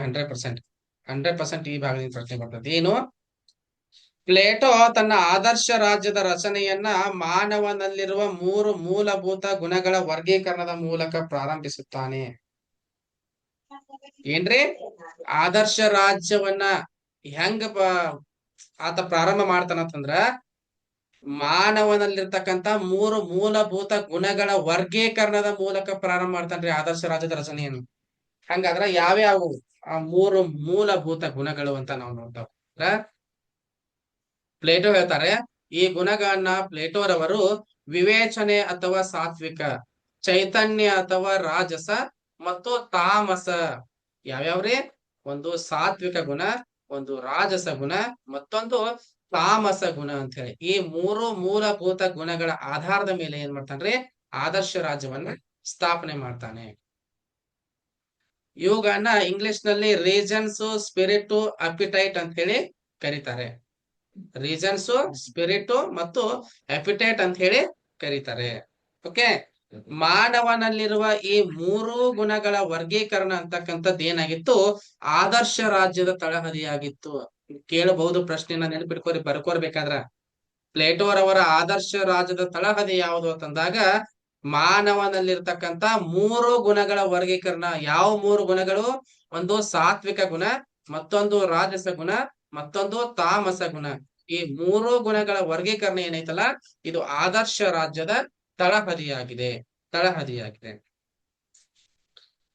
100% ಈ ಭಾಗದಿಂದ ಪ್ರಶ್ನೆ ಬರ್ತದೆ. ಏನು? ಪ್ಲೇಟೋ ತನ್ನ ಆದರ್ಶ ರಾಜ್ಯದ ರಚನೆಯನ್ನ ಮಾನವನಲ್ಲಿರುವ 3 ಮೂಲಭೂತ ಗುಣಗಳ ವರ್ಗೀಕರಣದ ಮೂಲಕ ಪ್ರಾರಂಭಿಸುತ್ತಾನೆ. ಏನ್ರಿ? ಆದರ್ಶ ರಾಜ್ಯವನ್ನ ಹೆಂಗ ಆತ ಪ್ರಾರಂಭ ಮಾಡ್ತಾನಂತಂದ್ರ, ಮಾನವನಲ್ಲಿರ್ತಕ್ಕಂಥ 3 ಮೂಲಭೂತ ಗುಣಗಳ ವರ್ಗೀಕರಣದ ಮೂಲಕ ಪ್ರಾರಂಭ ಮಾಡ್ತಾನ್ರಿ ಆದರ್ಶ ರಾಜ್ಯದ ರಚನೆಯನ್ನು. ಹಂಗಾದ್ರ ಯಾವ್ಯಾವು ಆ 3 ಮೂಲಭೂತ ಗುಣಗಳು ಅಂತ ನಾವು ನೋಡ್ತಾವ. ಪ್ಲೇಟೋ ಹೇಳ್ತಾರೆ, ಈ ಗುಣಗಳನ್ನ ಪ್ಲೇಟೋರವರು ವಿವೇಚನೆ ಅಥವಾ ಸಾತ್ವಿಕ, ಚೈತನ್ಯ ಅಥವಾ ರಾಜಸ ಮತ್ತು ತಾಮಸ. ಯಾವ್ಯಾವ್ರಿ? ಒಂದು ಸಾತ್ವಿಕ ಗುಣ, ಒಂದು ರಾಜಸ ಗುಣ, ಮತ್ತೊಂದು ತಾಮಸ ಗುಣ ಅಂತ ಹೇಳಿ. ಈ ಮೂರು ಮೂಲಭೂತ ಗುಣಗಳ ಆಧಾರದ ಮೇಲೆ ಏನ್ ಮಾಡ್ತಾನ್ರಿ? ಆದರ್ಶ ರಾಜ್ಯವನ್ನ ಸ್ಥಾಪನೆ ಮಾಡ್ತಾನೆ. ಇವುಗಳನ್ನ ಇಂಗ್ಲಿಷ್ ನಲ್ಲಿ ರೀಜನ್ಸ್, ಸ್ಪಿರಿಟ್, ಅಪಿಟೈಟ್ ಅಂತ ಹೇಳಿ ಕರೀತಾರೆ. ರೀಜನ್ಸ್, ಸ್ಪಿರಿಟ್ ಮತ್ತು ಅಪಿಟೈಟ್ ಅಂತ ಹೇಳಿ ಕರೀತಾರೆ. ಓಕೆ, ಮಾನವನಲ್ಲಿರುವ ಈ ಮೂರು ಗುಣಗಳ ವರ್ಗೀಕರಣ ಅಂತಕ್ಕಂಥದ್ದು ಏನಾಗಿತ್ತು? ಆದರ್ಶ ರಾಜ್ಯದ ತಳಹದಿಯಾಗಿತ್ತು. ಕೇಳಬಹುದು ಪ್ರಶ್ನೆನ, ನೆನಪಿಟ್ಕೋರಿ ಬರ್ಕೋರ್ಬೇಕಾದ್ರ. ಪ್ಲೇಟೋರವರ ಆದರ್ಶ ರಾಜ್ಯದ ತಳಹದಿ ಯಾವುದು ಅಂತಂದಾಗ ಮಾನವನಲ್ಲಿರ್ತಕ್ಕಂಥ ಮೂರು ಗುಣಗಳ ವರ್ಗೀಕರಣ. ಯಾವ ಮೂರು ಗುಣಗಳು? ಒಂದು ಸಾತ್ವಿಕ ಗುಣ, ಮತ್ತೊಂದು ರಾಜಸ ಗುಣ, ಮತ್ತೊಂದು ತಾಮಸ ಗುಣ. ಈ ಮೂರು ಗುಣಗಳ ವರ್ಗೀಕರಣ ಏನೈತಲ್ಲ, ಇದು ಆದರ್ಶ ರಾಜ್ಯದ ತಳಹದಿಯಾಗಿದೆ. ತಳಹದಿಯಾಗಿದೆ.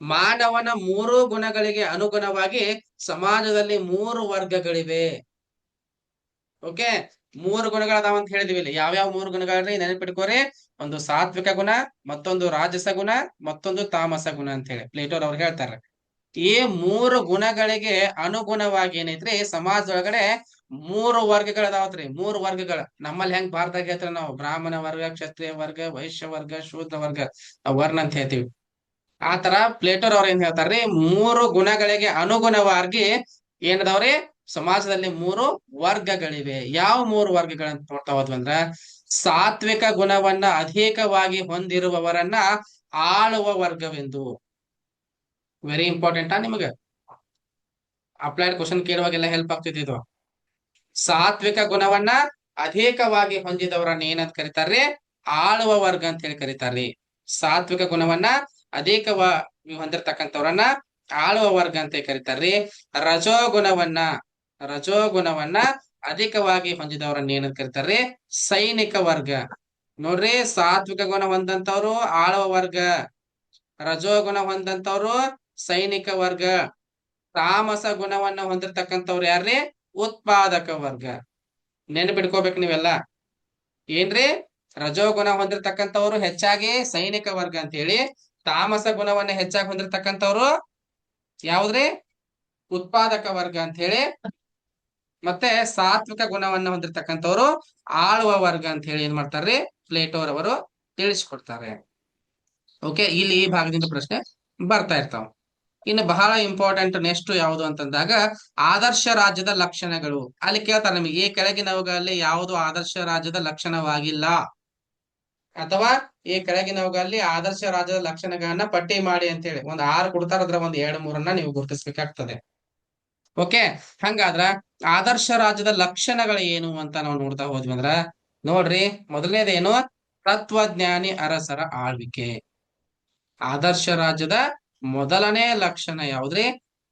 ಮಾನವನ ಮೂರು ಗುಣಗಳಿಗೆ ಅನುಗುಣವಾಗಿ ಸಮಾಜದಲ್ಲಿ ಮೂರು ವರ್ಗಗಳಿವೆ. ಓಕೆ, ಮೂರು ಗುಣಗಳದಾವ ಅಂತ ಹೇಳಿದ್ವಿ. ಇಲ್ಲಿ ಯಾವ್ಯಾವ ಮೂರು ಗುಣಗಳನ್ನ ನೆನಪಿಟ್ಕೋರಿ? ಒಂದು ಸಾತ್ವಿಕ ಗುಣ, ಮತ್ತೊಂದು ರಾಜಸ ಗುಣ, ಮತ್ತೊಂದು ತಾಮಸ ಗುಣ ಅಂತ ಹೇಳಿ ಪ್ಲೇಟೋರ್ ಅವ್ರು ಹೇಳ್ತಾರೆ. ಈ ಮೂರು ಗುಣಗಳಿಗೆ ಅನುಗುಣವಾಗಿ ಏನೈತ್ರಿ, ಸಮಾಜದೊಳಗಡೆ ಮೂರು ವರ್ಗಗಳದಾವತ್ರಿ. ಮೂರು ವರ್ಗಗಳ ನಮ್ಮಲ್ಲಿ ಹೆಂಗ್ ಭಾರತದಾಗ ಹೇಳ್ತಾರೆ ನಾವು ಬ್ರಾಹ್ಮಣ ವರ್ಗ, ಕ್ಷತ್ರಿಯ ವರ್ಗ, ವೈಶ್ಯ ವರ್ಗ, ಶೂದ್ರ ವರ್ಗ, ವರ್ಣ ಅಂತ ಹೇಳ್ತೀವಿ. ಆತರ ಪ್ಲೇಟೋರ್ ಅವ್ರ ಏನ್ ಹೇಳ್ತಾರ್ರಿ? ಮೂರು ಗುಣಗಳಿಗೆ ಅನುಗುಣವಾಗಿ ಏನದಾವ್ರಿ, ಸಮಾಜದಲ್ಲಿ ಮೂರು ವರ್ಗಗಳಿವೆ. ಯಾವ ಮೂರು ವರ್ಗಗಳಂತ ನೋಡ್ತಾ ಹೋದ್ವಿ ಅಂದ್ರ, ಸಾತ್ವಿಕ ಗುಣವನ್ನ ಅಧಿಕವಾಗಿ ಹೊಂದಿರುವವರನ್ನ ಆಳುವ ವರ್ಗವೆಂದು. ವೆರಿ ಇಂಪಾರ್ಟೆಂಟ್ ನಿಮಗ ಅಪ್ಲೈಡ್ ಕ್ವಶನ್ ಕೇಳುವಾಗೆಲ್ಲ ಹೆಲ್ಪ್ ಆಗ್ತಿತ್ತು ಇದು. ಸಾತ್ವಿಕ ಗುಣವನ್ನ ಅಧಿಕವಾಗಿ ಹೊಂದಿದವರನ್ನ ಏನಂತ ಕರೀತಾರ್ರಿ? ಆಳುವ ವರ್ಗ ಅಂತ ಹೇಳಿ ಕರೀತಾರ್ರಿ. ಸಾತ್ವಿಕ ಗುಣವನ್ನ ಅಧಿಕವಾಗಿ ಹೊಂದಿರತಕ್ಕಂಥವ್ರನ್ನ ಆಳುವ ವರ್ಗ ಅಂತ ಕರೀತಾರ್ರಿ. ರಜೋಗುಣವನ್ನ ಅಧಿಕವಾಗಿ ಹೊಂದಿದವರನ್ನ ಏನಂತ ಕರೀತಾರ್ರಿ? ಸೈನಿಕ ವರ್ಗ. ನೋಡ್ರಿ, ಸಾತ್ವಿಕ ಗುಣ ಹೊಂದಂತವ್ರು ಆಳುವ ವರ್ಗ, ರಜೋಗುಣ ಹೊಂದಂತವ್ರು ಸೈನಿಕ ವರ್ಗ, ತಾಮಸ ಗುಣವನ್ನ ಹೊಂದಿರತಕ್ಕಂಥವ್ರು ಯಾರ್ರಿ? ಉತ್ಪಾದಕ ವರ್ಗ. ನೆನಪಿಟ್ಕೋಬೇಕು ನೀವೆಲ್ಲ. ಏನ್ರಿ? ರಜೋಗುಣ ಹೊಂದಿರತಕ್ಕಂಥವ್ರು ಹೆಚ್ಚಾಗಿ ಸೈನಿಕ ವರ್ಗ ಅಂತ ಹೇಳಿ, ತಾಮಸ ಗುಣವನ್ನ ಹೆಚ್ಚಾಗಿ ಹೊಂದಿರತಕ್ಕಂಥವ್ರು ಯಾವ್ದ್ರಿ? ಉತ್ಪಾದಕ ವರ್ಗ ಅಂತ ಹೇಳಿ, ಮತ್ತೆ ಸಾತ್ವಿಕ ಗುಣವನ್ನ ಹೊಂದಿರತಕ್ಕಂಥವ್ರು ಆಳುವ ವರ್ಗ ಅಂತ ಹೇಳಿ ಏನ್ ಮಾಡ್ತಾರ್ರಿ? ಪ್ಲೇಟೋರ್ ಅವರು ತಿಳಿಸ್ಕೊಡ್ತಾರೆ. ಓಕೆ, ಇಲ್ಲಿ ಈ ಭಾಗದಿಂದ ಪ್ರಶ್ನೆ ಬರ್ತಾ ಇರ್ತಾವ. ಇನ್ನು ಬಹಳ ಇಂಪಾರ್ಟೆಂಟ್ ನೆಕ್ಸ್ಟ್ ಯಾವುದು ಅಂತಂದಾಗ ಆದರ್ಶ ರಾಜ್ಯದ ಲಕ್ಷಣಗಳು. ಅಲ್ಲಿ ಕೇಳ್ತಾರೆ ನಿಮಗೆ, ಈ ಕೆಳಗಿನವುಗಳಲ್ಲಿ ಯಾವುದು ಆದರ್ಶ ರಾಜ್ಯದ ಲಕ್ಷಣವಾಗಿಲ್ಲ, ಅಥವಾ ಈ ಕೆಳಗಿನವುಗಳಲ್ಲಿ ಆದರ್ಶ ರಾಜ್ಯದ ಲಕ್ಷಣಗಳನ್ನ ಪಟ್ಟಿ ಮಾಡಿ ಅಂತ ಹೇಳಿ ಒಂದ್ 6 ಕೊಡ್ತಾರ, ಅದ್ರ ಒಂದ್ 2-3 ನೀವು ಗುರುತಿಸ್ಬೇಕಾಗ್ತದೆ. ಓಕೆ, ಹಂಗಾದ್ರ ಆದರ್ಶ ರಾಜ್ಯದ ಲಕ್ಷಣಗಳು ಏನು ಅಂತ ನಾವು ನೋಡ್ತಾ ಹೋದ್ವಿ ಅಂದ್ರ, ನೋಡ್ರಿ, ಮೊದಲನೇದೇನು? ತತ್ವಜ್ಞಾನಿ ಅರಸರ ಆಳ್ವಿಕೆ. ಆದರ್ಶ ರಾಜ್ಯದ ಮೊದಲನೇ ಲಕ್ಷಣ ಯಾವ್ದ್ರಿ?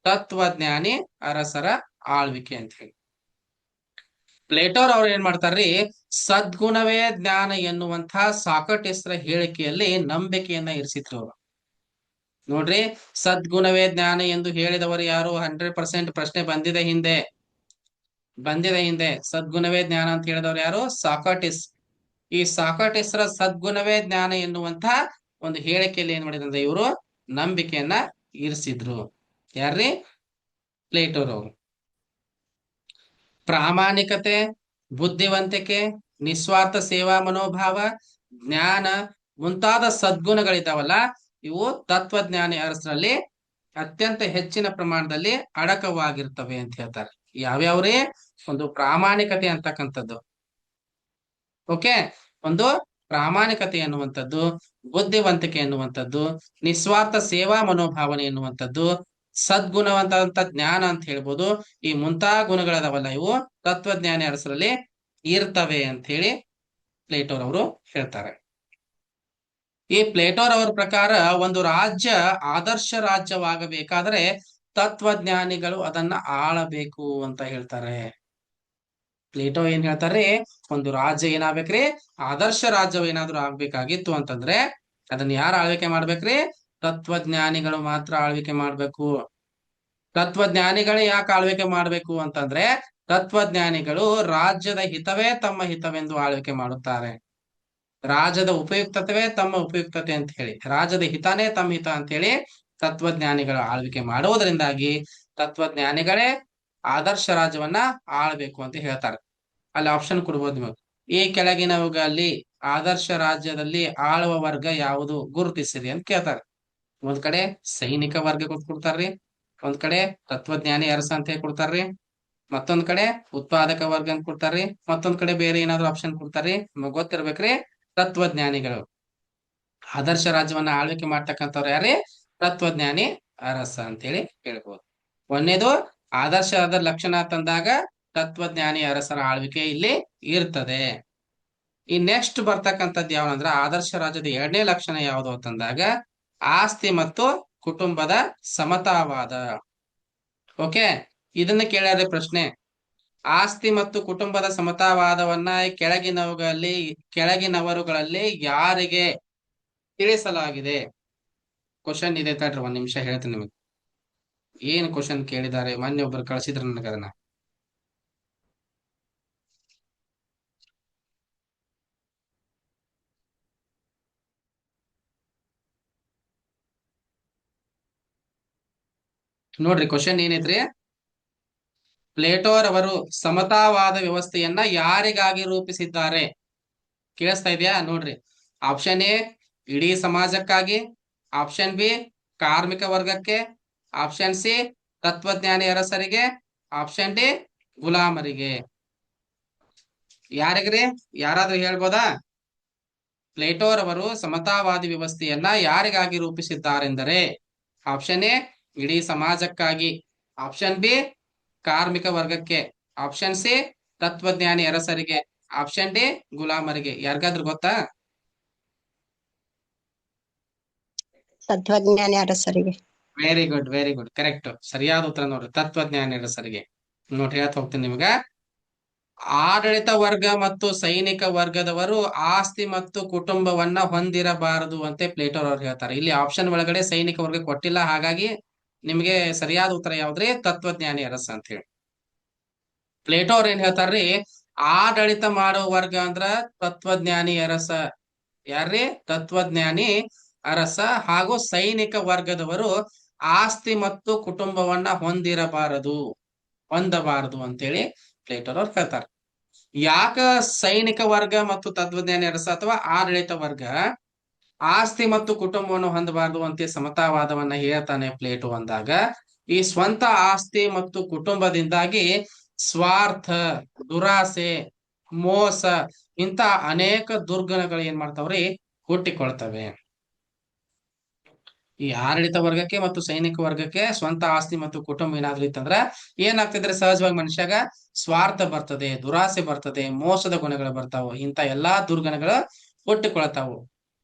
ತತ್ವಜ್ಞಾನಿ ಅರಸರ ಆಳ್ವಿಕೆ ಅಂತ ಹೇಳಿ. ಪ್ಲೇಟೋರ್ ಅವ್ರು ಏನ್ ಮಾಡ್ತಾರ್ರಿ? ಸದ್ಗುಣವೇ ಜ್ಞಾನ ಎನ್ನುವಂತಹ ಸಾಕ್ರಟೀಸ್ರ ಹೇಳಿಕೆಯಲ್ಲಿ ನಂಬಿಕೆಯನ್ನ ಇರಿಸಿದ್ರು ಅವರು. ನೋಡ್ರಿ, ಸದ್ಗುಣವೇ ಜ್ಞಾನ ಎಂದು ಹೇಳಿದವರು ಯಾರು? 100% ಪ್ರಶ್ನೆ ಬಂದಿದೆ ಹಿಂದೆ. ಸದ್ಗುಣವೇ ಜ್ಞಾನ ಅಂತ ಹೇಳಿದವರು ಯಾರು? ಸಾಕ್ರಟೀಸ್. ಈ ಸಾಕ್ರಟೀಸ್ರ ಸದ್ಗುಣವೇ ಜ್ಞಾನ ಎನ್ನುವಂತಹ ಒಂದು ಹೇಳಿಕೆಯಲ್ಲಿ ಏನ್ ಮಾಡಿದ್ರೆ ಇವರು ನಂಬಿಕೆಯನ್ನ ಇರಿಸಿದ್ರು. ಯಾರ್ರಿ? ಪ್ಲೇಟೋರ್ ಅವರು. ಪ್ರಾಮಾಣಿಕತೆ, ಬುದ್ಧಿವಂತಿಕೆ, ನಿಸ್ವಾರ್ಥ ಸೇವಾ ಮನೋಭಾವ, ಜ್ಞಾನ ಮುಂತಾದ ಸದ್ಗುಣಗಳಿದ್ದಾವಲ್ಲ, ಇವು ತತ್ವಜ್ಞಾನಿ ಅರಸರಲ್ಲಿ ಅತ್ಯಂತ ಹೆಚ್ಚಿನ ಪ್ರಮಾಣದಲ್ಲಿ ಅಡಕವಾಗಿರ್ತವೆ ಅಂತ ಹೇಳ್ತಾರೆ. ಯಾವ್ಯಾವ್ರಿ? ಒಂದು ಪ್ರಾಮಾಣಿಕತೆ ಅಂತಕ್ಕಂಥದ್ದು, ಓಕೆ, ಒಂದು ಪ್ರಾಮಾಣಿಕತೆ ಎನ್ನುವಂಥದ್ದು, ಬುದ್ಧಿವಂತಿಕೆ ಎನ್ನುವಂಥದ್ದು, ನಿಸ್ವಾರ್ಥ ಸೇವಾ ಮನೋಭಾವನೆ ಎನ್ನುವಂಥದ್ದು, ಸದ್ಗುಣವಂತ ಜ್ಞಾನ ಅಂತ ಹೇಳ್ಬೋದು. ಈ ಮುಂತಾದ ಗುಣಗಳದಾವಲ್ಲ, ಇವು ತತ್ವಜ್ಞಾನಿ ಅರಸರಲ್ಲಿ ಇರ್ತವೆ ಅಂತ ಹೇಳಿ ಪ್ಲೇಟೋರ್ ಅವರು ಹೇಳ್ತಾರೆ. ಈ ಪ್ಲೇಟೋರ್ ಅವರ ಪ್ರಕಾರ ಒಂದು ರಾಜ್ಯ ಆದರ್ಶ ರಾಜ್ಯವಾಗಬೇಕಾದ್ರೆ ತತ್ವಜ್ಞಾನಿಗಳು ಅದನ್ನ ಆಳಬೇಕು ಅಂತ ಹೇಳ್ತಾರೆ. ಪ್ಲೇಟೋ ಏನ್ ಹೇಳ್ತಾರೆ? ಒಂದು ರಾಜ್ಯ ಏನಾಗ್ಬೇಕ್ರಿ? ಆದರ್ಶ ರಾಜ್ಯವೇನಾದ್ರೂ ಆಗ್ಬೇಕಾಗಿತ್ತು ಅಂತಂದ್ರೆ ಅದನ್ನ ಯಾರು ಆಳ್ವಿಕೆ ಮಾಡ್ಬೇಕ್ರಿ? ತತ್ವಜ್ಞಾನಿಗಳು ಮಾತ್ರ ಆಳ್ವಿಕೆ ಮಾಡ್ಬೇಕು. ತತ್ವಜ್ಞಾನಿಗಳೇ ಯಾಕೆ ಆಳ್ವಿಕೆ ಮಾಡ್ಬೇಕು ಅಂತಂದ್ರೆ, ತತ್ವಜ್ಞಾನಿಗಳು ರಾಜ್ಯದ ಹಿತವೇ ತಮ್ಮ ಹಿತವೆಂದು ಆಳ್ವಿಕೆ ಮಾಡುತ್ತಾರೆ. ರಾಜದ ಉಪಯುಕ್ತತೆ ತಮ್ಮ ಉಪಯುಕ್ತತೆ ಅಂತ ಹೇಳಿ, ರಾಜದ ಹಿತಾನೇ ತಮ್ಮ ಹಿತ ಅಂತ ಹೇಳಿ ತತ್ವಜ್ಞಾನಿಗಳ ಆಳ್ವಿಕೆ ಮಾಡುವುದರಿಂದಾಗಿ ತತ್ವಜ್ಞಾನಿಗಳೇ ಆದರ್ಶ ರಾಜ್ಯವನ್ನ ಆಳ್ಬೇಕು ಅಂತ ಹೇಳ್ತಾರೆ. ಅಲ್ಲಿ ಆಪ್ಷನ್ ಕೊಡ್ಬೋದು ನೀವು. ಈ ಕೆಳಗಿನವುಗಳಲ್ಲಿ ಆದರ್ಶ ರಾಜ್ಯದಲ್ಲಿ ಆಳುವ ವರ್ಗ ಯಾವುದು ಗುರುತಿಸಿರಿ ಅಂತ ಕೇಳ್ತಾರೆ. ಒಂದ್ ಕಡೆ ಸೈನಿಕ ವರ್ಗ ಕೊಡ್ತಾರ್ರಿ, ಒಂದ್ ಕಡೆ ತತ್ವಜ್ಞಾನಿ ಅರಸ ಅಂತ ಹೇಳಿ ಕೊಡ್ತಾರ್ರಿ, ಮತ್ತೊಂದ್ ಕಡೆ ಉತ್ಪಾದಕ ವರ್ಗ ಅಂತ ಕೊಡ್ತಾರ್ರಿ, ಮತ್ತೊಂದ್ ಕಡೆ ಬೇರೆ ಏನಾದ್ರು ಆಪ್ಷನ್ ಕೊಡ್ತಾರ್ರಿ. ನಿಮಗ್ ಗೊತ್ತಿರ್ಬೇಕ್ರಿ, ತತ್ವಜ್ಞಾನಿಗಳು ಆದರ್ಶ ರಾಜ್ಯವನ್ನ ಆಳ್ವಿಕೆ ಮಾಡ್ತಕ್ಕಂಥವ್ರು ಯಾರೇ? ತತ್ವಜ್ಞಾನಿ ಅರಸ ಅಂತೇಳಿ ಹೇಳ್ಬೋದು. ಒಂದನೇದು ಆದರ್ಶದ ಲಕ್ಷಣ ತಂದಾಗ ತತ್ವಜ್ಞಾನಿ ಅರಸರ ಆಳ್ವಿಕೆ ಇಲ್ಲಿ ಇರ್ತದೆ. ಈ ನೆಕ್ಸ್ಟ್ ಬರ್ತಕ್ಕಂಥದ್ದು ಯಾವಂದ್ರ ಆದರ್ಶ ರಾಜ್ಯದ ಎರಡನೇ ಲಕ್ಷಣ ಯಾವುದು ಅಂತಂದಾಗ ಆಸ್ತಿ ಮತ್ತು ಕುಟುಂಬದ ಸಮತಾವಾದ. ಓಕೆ, ಇದನ್ನ ಕೇಳ್ಯಾರ ಪ್ರಶ್ನೆ. ಆಸ್ತಿ ಮತ್ತು ಕುಟುಂಬದ ಸಮತಾವಾದವನ್ನ ಕೆಳಗಿನವರುಗಳಲ್ಲಿ ಯಾರಿಗೆ ತಿಳಿಸಲಾಗಿದೆ? ಕ್ವಶನ್ ಇದೆ ತಡ್ರಿ, ಒಂದ್ ನಿಮಿಷ ಹೇಳ್ತೀನಿ ನಿಮಗೆ. ಏನ್ ಕ್ವಶನ್ ಕೇಳಿದ್ದಾರೆ, ಮೊನ್ನೆ ಒಬ್ರು ಕಳ್ಸಿದ್ರು ನನಗೆ ಅದನ್ನ. ನೋಡ್ರಿ ಕ್ವಶನ್ ಏನೈತ್ರಿ. ಪ್ಲೇಟೋರವರು ಸಮತಾವಾದ ವ್ಯವಸ್ಥೆಯನ್ನ ಯಾರಿಗಾಗಿ ರೂಪಿಸಿದ್ದಾರೆ? ಕೇಳಿಸ್ತಾ ಇದೆಯಾ? ನೋಡ್ರಿ, ಆಪ್ಷನ್ ಎ ಇಡೀ ಸಮಾಜಕ್ಕಾಗಿ, ಆಪ್ಷನ್ ಬಿ ಕಾರ್ಮಿಕ ವರ್ಗಕ್ಕೆ, ಆಪ್ಷನ್ ಸಿ ತತ್ವಜ್ಞಾನಿ ಅರಸರಿಗೆ, ಆಪ್ಷನ್ ಡಿ ಗುಲಾಮರಿಗೆ. ಯಾರಿಗ್ರಿ? ಯಾರಾದ್ರೂ ಹೇಳ್ಬೋದಾ? ಪ್ಲೇಟೋರವರು ಸಮತಾವಾದಿ ವ್ಯವಸ್ಥೆಯನ್ನ ಯಾರಿಗಾಗಿ ರೂಪಿಸಿದ್ದಾರೆಂದರೆ ಆಪ್ಷನ್ ಎ ಇಡೀ ಸಮಾಜಕ್ಕಾಗಿ, ಆಪ್ಷನ್ ಬಿ ಕಾರ್ಮಿಕ ವರ್ಗಕ್ಕೆ, ಆಪ್ಷನ್ ಸಿ ತತ್ವಜ್ಞಾನಿ ಅರಸರಿಗೆ, ಆಪ್ಷನ್ ಡಿ ಗುಲಾಮರಿಗೆ. ಯಾರಿಗಾದ್ರೂ ಗೊತ್ತಾ? ತತ್ವಜ್ಞಾನಿ ಅರಸರಿಗೆ. Very good, very good, correct, ಸರಿಯಾದ ಉತ್ತರ ನೋಡ್ರಿ, ತತ್ವಜ್ಞಾನಿ ಅರಸರಿಗೆ. ನೋಡ್ರಿ ಹೇಳ್ತಾ ಹೋಗ್ತೀನಿ ನಿಮ್ಗ. ಆಡಳಿತ ವರ್ಗ ಮತ್ತು ಸೈನಿಕ ವರ್ಗದವರು ಆಸ್ತಿ ಮತ್ತು ಕುಟುಂಬವನ್ನ ಹೊಂದಿರಬಾರದು ಅಂತ ಪ್ಲೇಟೋರ್ ಅವ್ರು ಹೇಳ್ತಾರೆ. ಇಲ್ಲಿ ಆಪ್ಷನ್ ಒಳಗಡೆ ಸೈನಿಕ ವರ್ಗ ಕೊಟ್ಟಿಲ್ಲ, ಹಾಗಾಗಿ ನಿಮ್ಗೆ ಸರಿಯಾದ ಉತ್ತರ ಯಾವ್ದ್ರಿ? ತತ್ವಜ್ಞಾನಿ ಅರಸ ಅಂತ ಹೇಳಿ. ಪ್ಲೇಟೋ ಅವ್ರ ಏನ್ ಹೇಳ್ತಾರ್ರಿ, ಆಡಳಿತ ಮಾಡೋ ವರ್ಗ ಅಂದ್ರ ತತ್ವಜ್ಞಾನಿ ಅರಸ. ಯಾರ್ರಿ? ತತ್ವಜ್ಞಾನಿ ಅರಸ. ಹಾಗೂ ಸೈನಿಕ ವರ್ಗದವರು ಆಸ್ತಿ ಮತ್ತು ಕುಟುಂಬವನ್ನ ಹೊಂದಬಾರದು ಅಂತೇಳಿ ಪ್ಲೇಟೋ ಅವ್ರು ಹೇಳ್ತಾರೆ. ಯಾಕ ಸೈನಿಕ ವರ್ಗ ಮತ್ತು ತತ್ವಜ್ಞಾನಿ ಅರಸ ಅಥವಾ ಆಡಳಿತ ವರ್ಗ ಆಸ್ತಿ ಮತ್ತು ಕುಟುಂಬವನ್ನು ಹೊಂದಬಾರದು ಅಂತ ಸಮತಾವಾದವನ್ನ ಹೇಳ್ತಾನೆ ಪ್ಲೇಟೋ ಅಂದಾಗ, ಈ ಸ್ವಂತ ಆಸ್ತಿ ಮತ್ತು ಕುಟುಂಬದಿಂದಾಗಿ ಸ್ವಾರ್ಥ, ದುರಾಸೆ, ಮೋಸ ಇಂತ ಅನೇಕ ದುರ್ಗುಣಗಳು ಏನ್ ಮಾಡ್ತಾವ್ರಿ? ಹುಟ್ಟಿಕೊಳ್ತವೆ. ಈ ಆಡಳಿತ ವರ್ಗಕ್ಕೆ ಮತ್ತು ಸೈನಿಕ ವರ್ಗಕ್ಕೆ ಸ್ವಂತ ಆಸ್ತಿ ಮತ್ತು ಕುಟುಂಬ ಏನಾದ್ರೂ ಇತ್ತಂದ್ರ ಏನಾಗ್ತಿದ್ರೆ ಸಹಜವಾಗಿ ಮನುಷ್ಯಾಗ ಸ್ವಾರ್ಥ ಬರ್ತದೆ, ದುರಾಸೆ ಬರ್ತದೆ, ಮೋಸದ ಗುಣಗಳು ಬರ್ತಾವು, ಇಂತ ಎಲ್ಲಾ ದುರ್ಗುಣಗಳು ಹುಟ್ಟಿಕೊಳ್ತಾವು.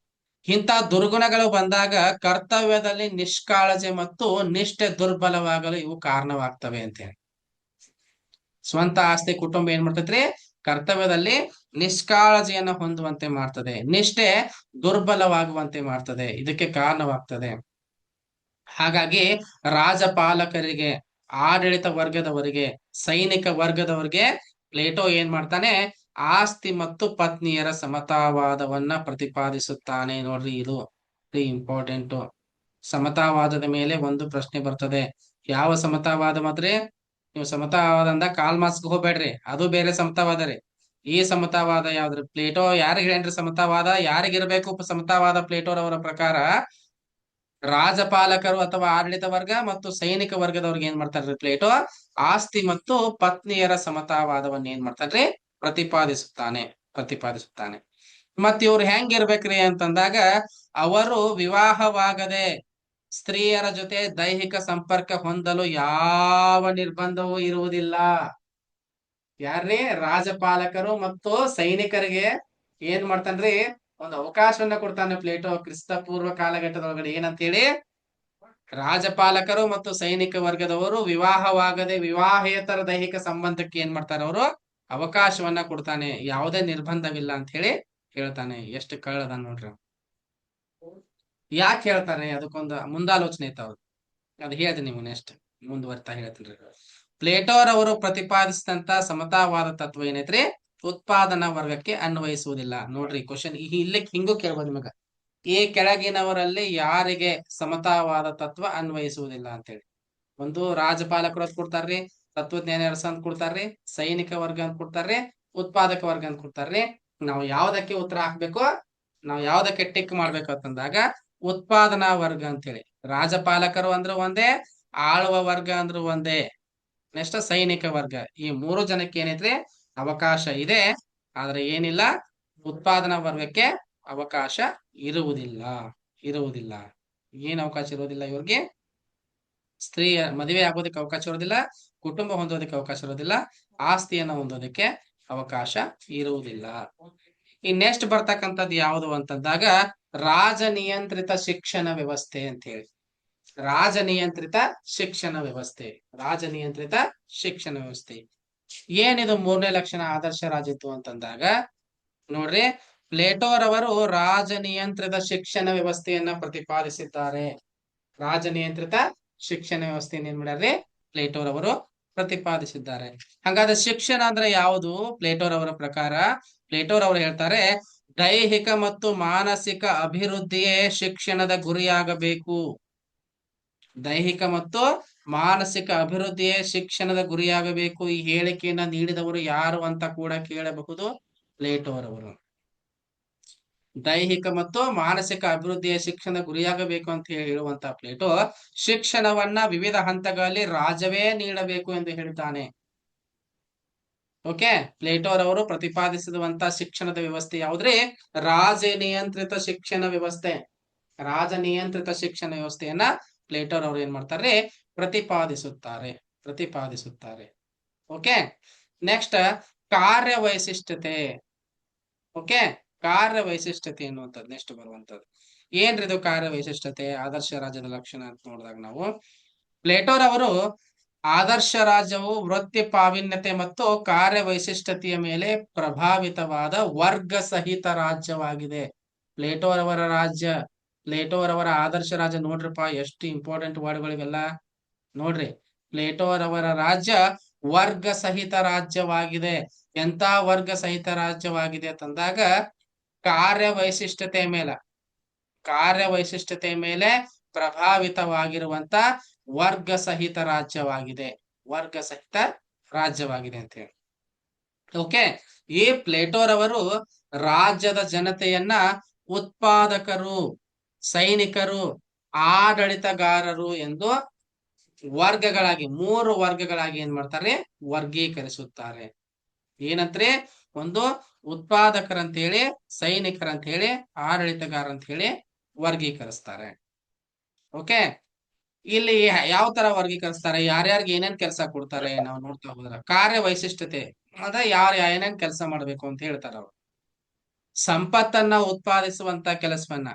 ಇಂಥ ದುರ್ಗುಣಗಳು ಬಂದಾಗ ಕರ್ತವ್ಯದಲ್ಲಿ ನಿಷ್ಕಾಳಜಿ ಮತ್ತು ನಿಷ್ಠೆ ದುರ್ಬಲವಾಗಲು ಇವು ಕಾರಣವಾಗ್ತವೆ ಅಂತ ಹೇಳಿ. ಸ್ವಂತ ಆಸ್ತಿ ಕುಟುಂಬ ಏನ್ ಮಾಡ್ತೈತ್ರಿ? ಕರ್ತವ್ಯದಲ್ಲಿ ನಿಷ್ಕಾಳಜಿಯನ್ನ ಹೊಂದುವಂತೆ ಮಾಡ್ತದೆ, ನಿಷ್ಠೆ ದುರ್ಬಲವಾಗುವಂತೆ ಮಾಡ್ತದೆ, ಇದಕ್ಕೆ ಕಾರಣವಾಗ್ತದೆ. ಹಾಗಾಗಿ ರಾಜಪಾಲಕರಿಗೆ, ಆಡಳಿತ ವರ್ಗದವರಿಗೆ, ಸೈನಿಕ ವರ್ಗದವರಿಗೆ ಪ್ಲೇಟೋ ಏನ್ ಮಾಡ್ತಾನೆ? ಆಸ್ತಿ ಮತ್ತು ಪತ್ನಿಯರ ಸಮತಾವಾದವನ್ನ ಪ್ರತಿಪಾದಿಸುತ್ತಾನೆ. ನೋಡ್ರಿ, ಇದು ಇಂಪಾರ್ಟೆಂಟ್. ಸಮತಾವಾದದ ಮೇಲೆ ಒಂದು ಪ್ರಶ್ನೆ ಬರ್ತದೆ. ಯಾವ ಸಮತಾವಾದ? ಮಾತ್ರೆ ನೀವು ಸಮತಾವಾದ ಅಂದ ಕಾಲ್ ಮಾರ್ಕ್ಸ್ ಹೋಗ್ಬೇಡ್ರಿ, ಅದು ಬೇರೆ ಸಮತಾವಾದ ರೀ. ಈ ಸಮತಾವಾದ ಯಾವ್ದ್ರಿ? ಪ್ಲೇಟೋ ಯಾರಿಗ ಹೇಳ್ರಿ ಸಮತಾವಾದ? ಯಾರಿಗಿರ್ಬೇಕು ಸಮತಾವಾದ? ಪ್ಲೇಟೋರವರ ಪ್ರಕಾರ ರಾಜಪಾಲಕರು ಅಥವಾ ಆಡಳಿತ ವರ್ಗ ಮತ್ತು ಸೈನಿಕ ವರ್ಗದವ್ರಿಗೆ ಏನ್ ಮಾಡ್ತಾರ್ರಿ ಪ್ಲೇಟೋ? ಆಸ್ತಿ ಮತ್ತು ಪತ್ನಿಯರ ಸಮತಾವಾದವನ್ನ ಏನ್ ಮಾಡ್ತಾರ್ರಿ? ಪ್ರತಿಪಾದಿಸುತ್ತಾನೆ. ಮತ್ ಇವ್ರು ಹೆಂಗಿರ್ಬೇಕ್ರಿ ಅಂತಂದಾಗ, ಅವರು ವಿವಾಹವಾಗದೆ ಸ್ತ್ರೀಯರ ಜೊತೆ ದೈಹಿಕ ಸಂಪರ್ಕ ಹೊಂದಲು ಯಾವ ನಿರ್ಬಂಧವೂ ಇರುವುದಿಲ್ಲ. ಯಾರ್ರೀ? ರಾಜಪಾಲಕರು ಮತ್ತು ಸೈನಿಕರಿಗೆ ಏನ್ ಮಾಡ್ತಾನ್ರಿ? ಒಂದು ಅವಕಾಶವನ್ನ ಕೊಡ್ತಾನೆ ಪ್ಲೇಟೋ ಕ್ರಿಸ್ತ ಪೂರ್ವ ಕಾಲಘಟ್ಟದೊಳಗಡೆ. ಏನಂತೇಳಿ? ರಾಜಪಾಲಕರು ಮತ್ತು ಸೈನಿಕ ವರ್ಗದವರು ವಿವಾಹವಾಗದೆ ವಿವಾಹೇತರ ದೈಹಿಕ ಸಂಬಂಧಕ್ಕೆ ಏನ್ ಮಾಡ್ತಾರೆ? ಅವರು ಅವಕಾಶವನ್ನ ಕೊಡ್ತಾನೆ, ಯಾವುದೇ ನಿರ್ಬಂಧವಿಲ್ಲ ಅಂತ ಹೇಳಿ ಹೇಳ್ತಾನೆ. ಎಷ್ಟು ಕಳ್ಳದ ನೋಡ್ರಿ. ಯಾಕೆ ಹೇಳ್ತಾನೆ? ಅದಕ್ಕೊಂದು ಮುಂದಾಲೋಚನೆ ಐತ ಅವ್ರು, ಅದು ಹೇಳ್ತೀನಿ ನೀವು ನೆಕ್ಸ್ಟ್ ಮುಂದುವರ್ತಾ ಹೇಳ್ತೀನಿ. ಪ್ಲೇಟೋರ್ ಅವರು ಪ್ರತಿಪಾದಿಸಿದಂತ ಸಮತಾವಾದ ತತ್ವ ಏನೈತ್ರಿ? ಉತ್ಪಾದನಾ ವರ್ಗಕ್ಕೆ ಅನ್ವಯಿಸುವುದಿಲ್ಲ. ನೋಡ್ರಿ ಕ್ವಶನ್ ಇಲ್ಲಿ ಹಿಂಗೂ ಕೇಳ್ಬೋದು ನಿಮಗ. ಈ ಕೆಳಗಿನವರಲ್ಲಿ ಯಾರಿಗೆ ಸಮತಾವಾದ ತತ್ವ ಅನ್ವಯಿಸುವುದಿಲ್ಲ ಅಂತೇಳಿ. ಒಂದು ರಾಜಪಾಲಕರು ಅಂತ ಕೊಡ್ತಾರ್ರಿ, ತತ್ವಜ್ಞಾನಿ ಅರಸ ಅಂತ ಕೊಡ್ತಾರ್ರಿ, ಸೈನಿಕ ವರ್ಗ ಅಂತ ಕೊಡ್ತಾರ್ರಿ, ಉತ್ಪಾದಕ ವರ್ಗ ಅಂತ ಕೊಡ್ತಾರ್ರಿ. ನಾವು ಯಾವ್ದಕ್ಕೆ ಉತ್ತರ ಹಾಕ್ಬೇಕು, ನಾವು ಯಾವ್ದಕ್ಕೆ ಟಿಕ್ ಮಾಡ್ಬೇಕು ಅಂತಂದಾಗ ಉತ್ಪಾದನಾ ವರ್ಗ ಅಂತೇಳಿ. ರಾಜಪಾಲಕರು ಅಂದ್ರು ಒಂದೇ, ಆಳುವ ವರ್ಗ ಅಂದ್ರು ಒಂದೇ, ನೆಕ್ಸ್ಟ್ ಸೈನಿಕ ವರ್ಗ. ಈ ಮೂರು ಜನಕ್ಕೆ ಏನೈತ್ರಿ ಅವಕಾಶ ಇದೆ, ಆದ್ರೆ ಏನಿಲ್ಲ ಉತ್ಪಾದನಾ ವರ್ಗಕ್ಕೆ ಅವಕಾಶ ಇರುವುದಿಲ್ಲ. ಇರುವುದಿಲ್ಲ. ಏನ್ ಅವಕಾಶ ಇರುವುದಿಲ್ಲ ಇವ್ರಿಗೆ? ಸ್ತ್ರೀಯ ಮದುವೆ ಆಗೋದಕ್ಕೆ ಅವಕಾಶ ಇರೋದಿಲ್ಲ, ಕುಟುಂಬ ಹೊಂದೋದಕ್ಕೆ ಅವಕಾಶ ಇರೋದಿಲ್ಲ, ಆಸ್ತಿಯನ್ನು ಹೊಂದೋದಕ್ಕೆ ಅವಕಾಶ ಇರುವುದಿಲ್ಲ. ಈ ನೆಕ್ಸ್ಟ್ ಬರ್ತಕ್ಕಂಥದ್ದು ಯಾವುದು ಅಂತಂದಾಗ ರಾಜ ನಿಯಂತ್ರಿತ ಶಿಕ್ಷಣ ವ್ಯವಸ್ಥೆ ಅಂತ ಹೇಳಿ. ರಾಜ ನಿಯಂತ್ರಿತ ಶಿಕ್ಷಣ ವ್ಯವಸ್ಥೆ, ರಾಜ ನಿಯಂತ್ರಿತ ಶಿಕ್ಷಣ ವ್ಯವಸ್ಥೆ. ಏನಿದು ಮೂರನೇ ಲಕ್ಷಣ ಆದರ್ಶ ರಾಜ್ಯತ್ವ ಅಂತಂದಾಗ ನೋಡ್ರಿ, ಪ್ಲೇಟೋರವರು ರಾಜ ನಿಯಂತ್ರಿತ ಶಿಕ್ಷಣ ವ್ಯವಸ್ಥೆಯನ್ನ ಪ್ರತಿಪಾದಿಸಿದ್ದಾರೆ. ರಾಜ ನಿಯಂತ್ರಿತ ಶಿಕ್ಷಣ ವ್ಯವಸ್ಥೆಯನ್ನು ಏನ್ ಮಾಡ್ಯಾರ್ರಿ ಪ್ಲೇಟೋರವರು ಪ್ರತಿಪಾದಿಸಿದ್ದಾರೆ. ಹಾಗಾದ್ರೆ ಶಿಕ್ಷಣ ಅಂದ್ರೆ ಯಾವುದು? ಪ್ಲೇಟೋರವರ ಪ್ರಕಾರ ಪ್ಲೇಟೋರವರು ಹೇಳ್ತಾರೆ, ದೈಹಿಕ ಮತ್ತು ಮಾನಸಿಕ ಅಭಿವೃದ್ಧಿಯೇ ಶಿಕ್ಷಣದ ಗುರಿಯಾಗಬೇಕು. ದೈಹಿಕ ಮತ್ತು ಮಾನಸಿಕ ಅಭಿವೃದ್ಧಿಯೇ ಶಿಕ್ಷಣದ ಗುರಿಯಾಗಬೇಕು. ಈ ಹೇಳಿಕೆಯನ್ನ ನೀಡಿದವರು ಯಾರು ಅಂತ ಕೂಡ ಕೇಳಬಹುದು, ಪ್ಲೇಟೋರವರು. ದೈಹಿಕ ಮತ್ತು ಮಾನಸಿಕ ಅಭಿವೃದ್ಧಿಯ ಶಿಕ್ಷಣದ ಗುರಿಯಾಗಬೇಕು ಅಂತ ಹೇಳುವಂತ ಪ್ಲೇಟೋ ಶಿಕ್ಷಣವನ್ನ ವಿವಿಧ ಹಂತಗಳಲ್ಲಿ ರಾಜವೇ ನೀಡಬೇಕು ಎಂದು ಹೇಳ್ತಾನೆ. ಓಕೆ, ಪ್ಲೇಟೋರವರು ಪ್ರತಿಪಾದಿಸಿರುವಂತ ಶಿಕ್ಷಣದ ವ್ಯವಸ್ಥೆ ಯಾವ್ದ್ರಿ? ರಾಜ ನಿಯಂತ್ರಿತ ಶಿಕ್ಷಣ ವ್ಯವಸ್ಥೆ. ರಾಜ ನಿಯಂತ್ರಿತ ಶಿಕ್ಷಣ ವ್ಯವಸ್ಥೆಯನ್ನ ಪ್ಲೇಟೋರವರು ಏನ್ ಮಾಡ್ತಾರೆ? ಪ್ರತಿಪಾದಿಸುತ್ತಾರೆ. ಓಕೆ, ನೆಕ್ಸ್ಟ್ ಕಾರ್ಯ ವೈಶಿಷ್ಟ್ಯತೆ. ಓಕೆ, ಕಾರ್ಯ ವೈಶಿಷ್ಟ್ಯತೆ ಎನ್ನುವಂಥದ್ದು ನೆಕ್ಸ್ಟ್ ಬರುವಂತದ್ದು. ಏನ್ರಿ ಇದು ಕಾರ್ಯ ವೈಶಿಷ್ಟ್ಯತೆ, ಆದರ್ಶ ರಾಜ್ಯದ ಲಕ್ಷಣ ಅಂತ ನೋಡಿದಾಗ ನಾವು ಪ್ಲೇಟೋರವರು ಆದರ್ಶ ರಾಜ್ಯವು ವೃತ್ತಿ ಪ್ರಾವೀಣ್ಯತೆ ಮತ್ತು ಕಾರ್ಯ ವೈಶಿಷ್ಟ್ಯತೆಯ ಮೇಲೆ ಪ್ರಭಾವಿತವಾದ ವರ್ಗ ಸಹಿತ ರಾಜ್ಯವಾಗಿದೆ. ಪ್ಲೇಟೋರವರ ರಾಜ್ಯ, ಪ್ಲೇಟೋರವರ ಆದರ್ಶ ರಾಜ್ಯ ನೋಡ್ರಿಪ್ಪ, ಎಷ್ಟು ಇಂಪಾರ್ಟೆಂಟ್ ವರ್ಡ್ಗಳಿವೆಲ್ಲ ನೋಡ್ರಿ. ಪ್ಲೇಟೋರವರ ರಾಜ್ಯ ವರ್ಗ ಸಹಿತ ರಾಜ್ಯವಾಗಿದೆ. ಎಂತ ವರ್ಗ ಸಹಿತ ರಾಜ್ಯವಾಗಿದೆ ಅಂತಂದಾಗ ಕಾರ್ಯ ವೈಶಿಷ್ಟ್ಯತೆ ಮೇಲೆ ಪ್ರಭಾವಿತವಾಗಿರುವಂತ ವರ್ಗ ಸಹಿತ ರಾಜ್ಯವಾಗಿದೆ. ವರ್ಗ ಸಹಿತ ರಾಜ್ಯವಾಗಿದೆ ಅಂತ ಹೇಳಿ. ಓಕೆ, ಈ ಪ್ಲೇಟೋರವರು ರಾಜ್ಯದ ಜನತೆಯನ್ನ ಉತ್ಪಾದಕರು, ಸೈನಿಕರು, ಆಡಳಿತಗಾರರು ಎಂದು ವರ್ಗಗಳಾಗಿ, 3 ವರ್ಗಗಳಾಗಿ ಏನ್ ಮಾಡ್ತಾರೆ? ವರ್ಗೀಕರಿಸುತ್ತಾರೆ. ಏನಂದ್ರೆ, ಒಂದು ಉತ್ಪಾದಕರಂತ ಹೇಳಿ, ಸೈನಿಕರಂತ ಹೇಳಿ, ಆಡಳಿತಗಾರ ಅಂತ ಹೇಳಿ ವರ್ಗೀಕರಿಸ್ತಾರೆ. ಓಕೆ, ಇಲ್ಲಿ ಯಾವ ತರ ವರ್ಗೀಕರಿಸ್ತಾರೆ, ಯಾರ್ಯಾರಿಗೆ ಏನೇನ್ ಕೆಲಸ ಕೊಡ್ತಾರೆ ನಾವು ನೋಡ್ತಾ ಹೋದ್ರ ಕಾರ್ಯ ವೈಶಿಷ್ಟ್ಯತೆ ಅಂದ್ರೆ ಯಾರು ಏನೇನ್ ಕೆಲಸ ಮಾಡ್ಬೇಕು ಅಂತ ಹೇಳ್ತಾರ ಅವ್ರು. ಸಂಪತ್ತನ್ನ ಉತ್ಪಾದಿಸುವಂತ ಕೆಲಸವನ್ನ,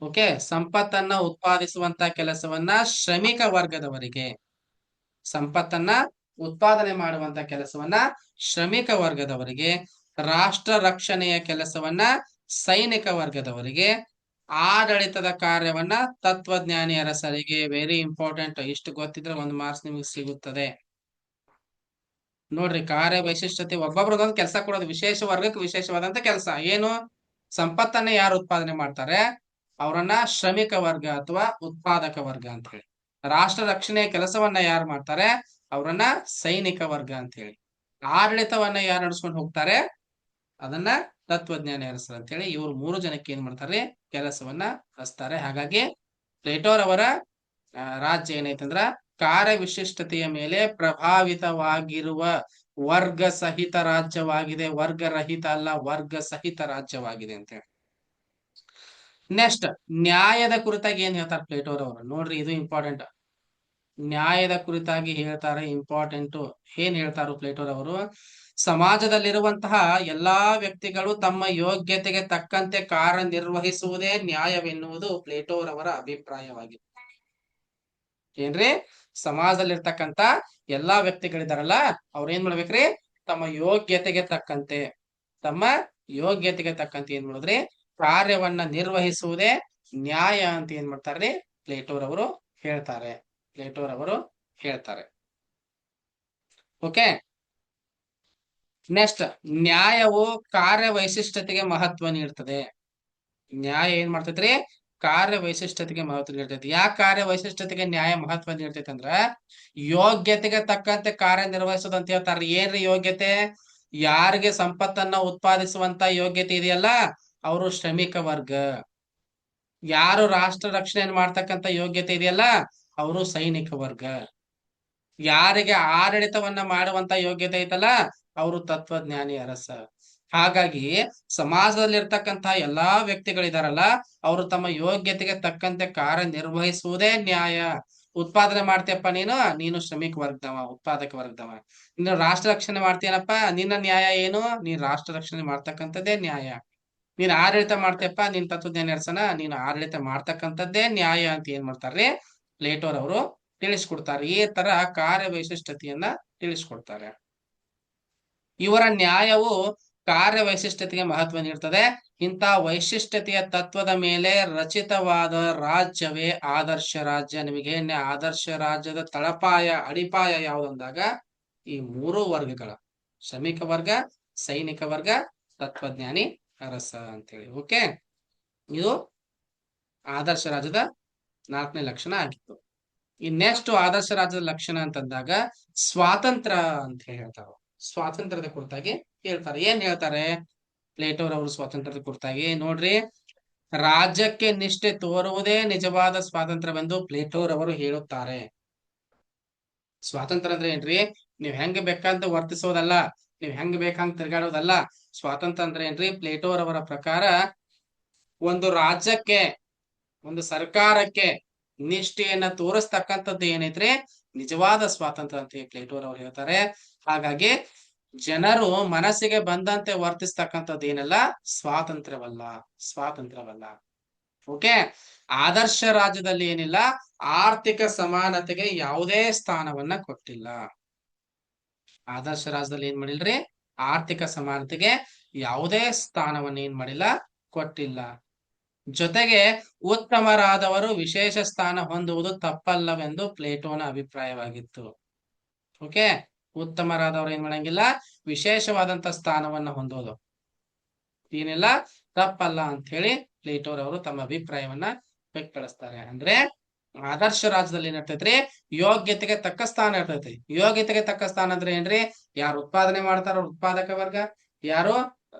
ಓಕೆ, ಸಂಪತ್ತನ್ನ ಉತ್ಪಾದಿಸುವಂತ ಕೆಲಸವನ್ನ ಶ್ರಮಿಕ ವರ್ಗದವರಿಗೆ, ಸಂಪತ್ತನ್ನ ಉತ್ಪಾದನೆ ಮಾಡುವಂತ ಕೆಲಸವನ್ನ ಶ್ರಮಿಕ ವರ್ಗದವರಿಗೆ, ರಾಷ್ಟ್ರ ರಕ್ಷಣೆಯ ಕೆಲಸವನ್ನ ಸೈನಿಕ ವರ್ಗದವರಿಗೆ, ಆಡಳಿತದ ಕಾರ್ಯವನ್ನ ತತ್ವಜ್ಞಾನಿ ಅರಸರಿಗೆ. ವೆರಿ ಇಂಪಾರ್ಟೆಂಟ್, ಇಷ್ಟು ಗೊತ್ತಿದ್ರೆ 1 ಮಾರ್ಕ್ಸ್ ನಿಮಗೆ ಸಿಗುತ್ತದೆ. ನೋಡ್ರಿ, ಕಾರ್ಯ ವೈಶಿಷ್ಟ್ಯತೆ ಒಬ್ಬೊಬ್ರದೊಂದು ಕೆಲಸ ಕೊಡೋದು, ವಿಶೇಷ ವರ್ಗಕ್ಕೆ ವಿಶೇಷವಾದಂತ ಕೆಲಸ ಏನು? ಸಂಪತ್ತನ್ನ ಯಾರು ಉತ್ಪಾದನೆ ಮಾಡ್ತಾರೆ ಅವರನ್ನ ಶ್ರಮಿಕ ವರ್ಗ ಅಥವಾ ಉತ್ಪಾದಕ ವರ್ಗ ಅಂತ ಹೇಳಿ. ರಾಷ್ಟ್ರ ರಕ್ಷಣೆಯ ಕೆಲಸವನ್ನ ಯಾರು ಮಾಡ್ತಾರೆ ಅವರನ್ನ ಸೈನಿಕ ವರ್ಗ ಅಂತ ಹೇಳಿ. ಆಡಳಿತವನ್ನ ಯಾರು ನಡೆಸ್ಕೊಂಡು ಹೋಗ್ತಾರೆ ಅದನ್ನ ತತ್ವಜ್ಞಾನಿ ಅರಸರು ಅಂತ ಹೇಳಿ. ಇವ್ರು 3 ಜನಕ್ಕೆ ಏನ್ ಮಾಡ್ತಾರೆ? ಕೆಲಸವನ್ನ ಹಚ್ತಾರೆ. ಹಾಗಾಗಿ ಪ್ಲೇಟೋರವರ ರಾಜ್ಯ ಏನೈತಂದ್ರ ಕಾರ್ಯ ವಿಶಿಷ್ಟತೆಯ ಮೇಲೆ ಪ್ರಭಾವಿತವಾಗಿರುವ ವರ್ಗ ಸಹಿತ ರಾಜ್ಯವಾಗಿದೆ. ವರ್ಗ ರಹಿತ ಅಲ್ಲ, ವರ್ಗ ಸಹಿತ ರಾಜ್ಯವಾಗಿದೆ ಅಂತ ಹೇಳಿ. ನೆಕ್ಸ್ಟ್ ನ್ಯಾಯದ ಕುರಿತಾಗಿ ಏನ್ ಹೇಳ್ತಾರೆ ಪ್ಲೇಟೋರವರು? ನೋಡ್ರಿ, ಇದು ಇಂಪಾರ್ಟೆಂಟ್. ನ್ಯಾಯದ ಕುರಿತಾಗಿ ಹೇಳ್ತಾರೆ, ಇಂಪಾರ್ಟೆಂಟ್. ಏನ್ ಹೇಳ್ತಾರು ಪ್ಲೇಟೋರವರು? ಸಮಾಜದಲ್ಲಿರುವಂತಹ ಎಲ್ಲಾ ವ್ಯಕ್ತಿಗಳು ತಮ್ಮ ಯೋಗ್ಯತೆಗೆ ತಕ್ಕಂತೆ ಕಾರ್ಯನಿರ್ವಹಿಸುವುದೇ ನ್ಯಾಯವೆನ್ನುವುದು ಪ್ಲೇಟೋರವರ ಅಭಿಪ್ರಾಯವಾಗಿದೆ. ಏನ್ರಿ? ಸಮಾಜದಲ್ಲಿರ್ತಕ್ಕಂತ ಎಲ್ಲಾ ವ್ಯಕ್ತಿಗಳಿದಾರಲ್ಲ ಅವ್ರ ಏನ್ ಮಾಡ್ಬೇಕ್ರಿ? ತಮ್ಮ ಯೋಗ್ಯತೆಗೆ ತಕ್ಕಂತೆ ಏನ್ ಮಾಡಿದ್ರಿ ಕಾರ್ಯವನ್ನ ನಿರ್ವಹಿಸುವುದೇ ನ್ಯಾಯ ಅಂತ ಏನ್ ಮಾಡ್ತಾರ್ರಿ ಪ್ಲೇಟೋರವರು ಹೇಳ್ತಾರೆ. ಓಕೆ, ನೆಕ್ಸ್ಟ್, ನ್ಯಾಯವು ಕಾರ್ಯ ವೈಶಿಷ್ಟ್ಯತೆಗೆ ಮಹತ್ವ ನೀಡ್ತದೆ. ನ್ಯಾಯ ಏನ್ ಮಾಡ್ತೈತ್ರಿ? ಕಾರ್ಯ ವೈಶಿಷ್ಟ್ಯತೆಗೆ ಮಹತ್ವ ನೀಡ್ತೈತಿ. ಯಾಕೆ ಕಾರ್ಯ ವೈಶಿಷ್ಟ್ಯತೆಗೆ ನ್ಯಾಯ ಮಹತ್ವ ನೀಡ್ತೈತಿ ಅಂದ್ರ ಯೋಗ್ಯತೆಗೆ ತಕ್ಕಂತೆ ಕಾರ್ಯ ನಿರ್ವಹಿಸೋದು ಅಂತ ಹೇಳ್ತಾರ. ಏನ್ರಿ ಯೋಗ್ಯತೆ? ಯಾರಿಗೆ ಸಂಪತ್ತನ್ನ ಉತ್ಪಾದಿಸುವಂತ ಯೋಗ್ಯತೆ ಇದೆಯಲ್ಲ ಅವರು ಶ್ರಮಿಕ ವರ್ಗ. ಯಾರು ರಾಷ್ಟ್ರ ರಕ್ಷಣೆ ಮಾಡ್ತಕ್ಕಂತ ಯೋಗ್ಯತೆ ಇದೆಯಲ್ಲ ಅವರು ಸೈನಿಕ ವರ್ಗ. ಯಾರಿಗೆ ಆಡಳಿತವನ್ನ ಮಾಡುವಂತ ಯೋಗ್ಯತೆ ಐತಲ್ಲ ಅವರು ತತ್ವಜ್ಞಾನಿ ಅರಸ. ಹಾಗಾಗಿ ಸಮಾಜದಲ್ಲಿರ್ತಕ್ಕಂತ ಎಲ್ಲಾ ವ್ಯಕ್ತಿಗಳಿದಾರಲ್ಲ ಅವರು ತಮ್ಮ ಯೋಗ್ಯತೆಗೆ ತಕ್ಕಂತೆ ಕಾರ್ಯ ನಿರ್ವಹಿಸುವುದೇ ನ್ಯಾಯ. ಉತ್ಪಾದನೆ ಮಾಡ್ತೀಯಪ್ಪ ನೀನು, ನೀನು ಶ್ರಮಿಕ ವರ್ಗದವ, ಉತ್ಪಾದಕ ವರ್ಗದವ. ನೀನು ರಾಷ್ಟ್ರ ರಕ್ಷಣೆ ಮಾಡ್ತೀಯನಪ್ಪ, ನಿನ್ನ ನ್ಯಾಯ ಏನು? ನೀನ್ ರಾಷ್ಟ್ರ ರಕ್ಷಣೆ ಮಾಡ್ತಕ್ಕಂಥದ್ದೇ ನ್ಯಾಯ. ನೀನ್ ಆಡಳಿತ ಮಾಡ್ತೀಯಪ್ಪ, ನೀನ್ ತತ್ವಜ್ಞಾನಿ ಅರಸನ, ನೀನು ಆಡಳಿತ ಮಾಡ್ತಕ್ಕಂಥದ್ದೇ ನ್ಯಾಯ ಅಂತ ಏನ್ ಮಾಡ್ತಾರ್ರಿ ಪ್ಲೇಟೋರವರು ತಿಳಿಸ್ಕೊಡ್ತಾರೆ. ಈ ತರ ಕಾರ್ಯ ವೈಶಿಷ್ಟ್ಯತೆಯನ್ನ ತಿಳಿಸ್ಕೊಡ್ತಾರೆ. ಇವರ ನ್ಯಾಯವು ಕಾರ್ಯ ವೈಶಿಷ್ಟ್ಯತೆಗೆ ಮಹತ್ವ ನೀಡ್ತದೆ. ಇಂಥ ವೈಶಿಷ್ಟ್ಯತೆಯ ತತ್ವದ ಮೇಲೆ ರಚಿತವಾದ ರಾಜ್ಯವೇ ಆದರ್ಶ ರಾಜ್ಯ. ನಿಮಗೆ ಆದರ್ಶ ರಾಜ್ಯದ ತಳಪಾಯ ಅಡಿಪಾಯ ಯಾವುದಂದಾಗ ಈ ಮೂರು ವರ್ಗಗಳ ಶ್ರಮಿಕ ವರ್ಗ, ಸೈನಿಕ ವರ್ಗ, ತತ್ವಜ್ಞಾನಿ ಅರಸ ಅಂತೇಳಿ. ಓಕೆ, ಇದು ಆದರ್ಶ ರಾಜ್ಯದ 4ನೇ ಲಕ್ಷಣ ಆಗಿತ್ತು. ಈ ನೆಕ್ಸ್ಟ್ ಆದರ್ಶ ರಾಜ್ಯದ ಲಕ್ಷಣ ಅಂತಂದಾಗ ಸ್ವಾತಂತ್ರ್ಯ ಅಂತ ಹೇಳ್ತಾರ. ಸ್ವಾತಂತ್ರ್ಯದ ಕುರಿತಾಗಿ ಹೇಳ್ತಾರೆ. ಏನ್ ಹೇಳ್ತಾರೆ ಪ್ಲೇಟೋರವರು ಸ್ವಾತಂತ್ರ್ಯದ ಕುರಿತಾಗಿ? ನೋಡ್ರಿ, ರಾಜ್ಯಕ್ಕೆ ನಿಷ್ಠೆ ತೋರುವುದೇ ನಿಜವಾದ ಸ್ವಾತಂತ್ರ್ಯವೆಂದು ಪ್ಲೇಟೋರವರು ಹೇಳುತ್ತಾರೆ. ಸ್ವಾತಂತ್ರ್ಯ ಅಂದ್ರೆ ಏನ್ರಿ? ನೀವ್ ಹೆಂಗ್ ಬೇಕಂತ ವರ್ತಿಸೋದಲ್ಲ, ನೀವ್ ಹೆಂಗ್ ಬೇಕಂತ ತಿರ್ಗಾಡೋದಲ್ಲ. ಸ್ವಾತಂತ್ರ್ಯ ಅಂದ್ರೆ ಏನ್ರಿ? ಪ್ಲೇಟೋರವರ ಪ್ರಕಾರ ಒಂದು ರಾಜ್ಯಕ್ಕೆ, ಒಂದು ಸರ್ಕಾರಕ್ಕೆ ನಿಷ್ಠೆಯನ್ನ ತೋರಿಸ್ತಕ್ಕಂಥದ್ದು ಏನೈತ್ರಿ ನಿಜವಾದ ಸ್ವಾತಂತ್ರ್ಯ ಅಂತ ಪ್ಲೇಟೋರ್ ಅವ್ರು ಹೇಳ್ತಾರೆ. ಹಾಗಾಗಿ ಜನರು ಮನಸ್ಸಿಗೆ ಬಂದಂತೆ ವರ್ತಿಸ್ತಕ್ಕಂಥದ್ದು ಏನಲ್ಲ ಸ್ವಾತಂತ್ರ್ಯವಲ್ಲ, ಸ್ವಾತಂತ್ರ್ಯವಲ್ಲ. ಓಕೆ, ಆದರ್ಶ ರಾಜ್ಯದಲ್ಲಿ ಏನಿಲ್ಲ, ಆರ್ಥಿಕ ಸಮಾನತೆಗೆ ಯಾವುದೇ ಸ್ಥಾನವನ್ನ ಕೊಟ್ಟಿಲ್ಲ. ಆದರ್ಶ ರಾಜ್ಯದಲ್ಲಿ ಏನ್ ಮಾಡಿಲ್ರಿ? ಆರ್ಥಿಕ ಸಮಾನತೆಗೆ ಯಾವುದೇ ಸ್ಥಾನವನ್ನ ಏನ್ ಮಾಡಿಲ್ಲ, ಕೊಟ್ಟಿಲ್ಲ. ಜೊತೆಗೆ ಉತ್ತಮರಾದವರು ವಿಶೇಷ ಸ್ಥಾನ ಹೊಂದುವುದು ತಪ್ಪಲ್ಲವೆಂದು ಪ್ಲೇಟೋನ ಅಭಿಪ್ರಾಯವಾಗಿತ್ತು. ಓಕೆ, ಉತ್ತಮರಾದವರು ಏನ್ ಮಾಡಂಗಿಲ್ಲ, ವಿಶೇಷವಾದಂತ ಸ್ಥಾನವನ್ನ ಹೊಂದೋದು ಏನಿಲ್ಲ ತಪ್ಪಲ್ಲ ಅಂತ ಹೇಳಿ ಪ್ಲೇಟೋರವರು ತಮ್ಮ ಅಭಿಪ್ರಾಯವನ್ನ ವ್ಯಕ್ತಪಡಿಸ್ತಾರೆ. ಅಂದ್ರೆ ಆದರ್ಶ ರಾಜ್ಯದಲ್ಲಿ ಏನಿರ್ತೈತ್ರಿ? ಯೋಗ್ಯತೆಗೆ ತಕ್ಕ ಸ್ಥಾನ ಇರ್ತೈತಿ. ಯೋಗ್ಯತೆಗೆ ತಕ್ಕ ಸ್ಥಾನ ಅಂದ್ರೆ ಏನ್ರಿ? ಯಾರು ಉತ್ಪಾದನೆ ಮಾಡ್ತಾರ ಅವ್ರ ಉತ್ಪಾದಕ ವರ್ಗ, ಯಾರು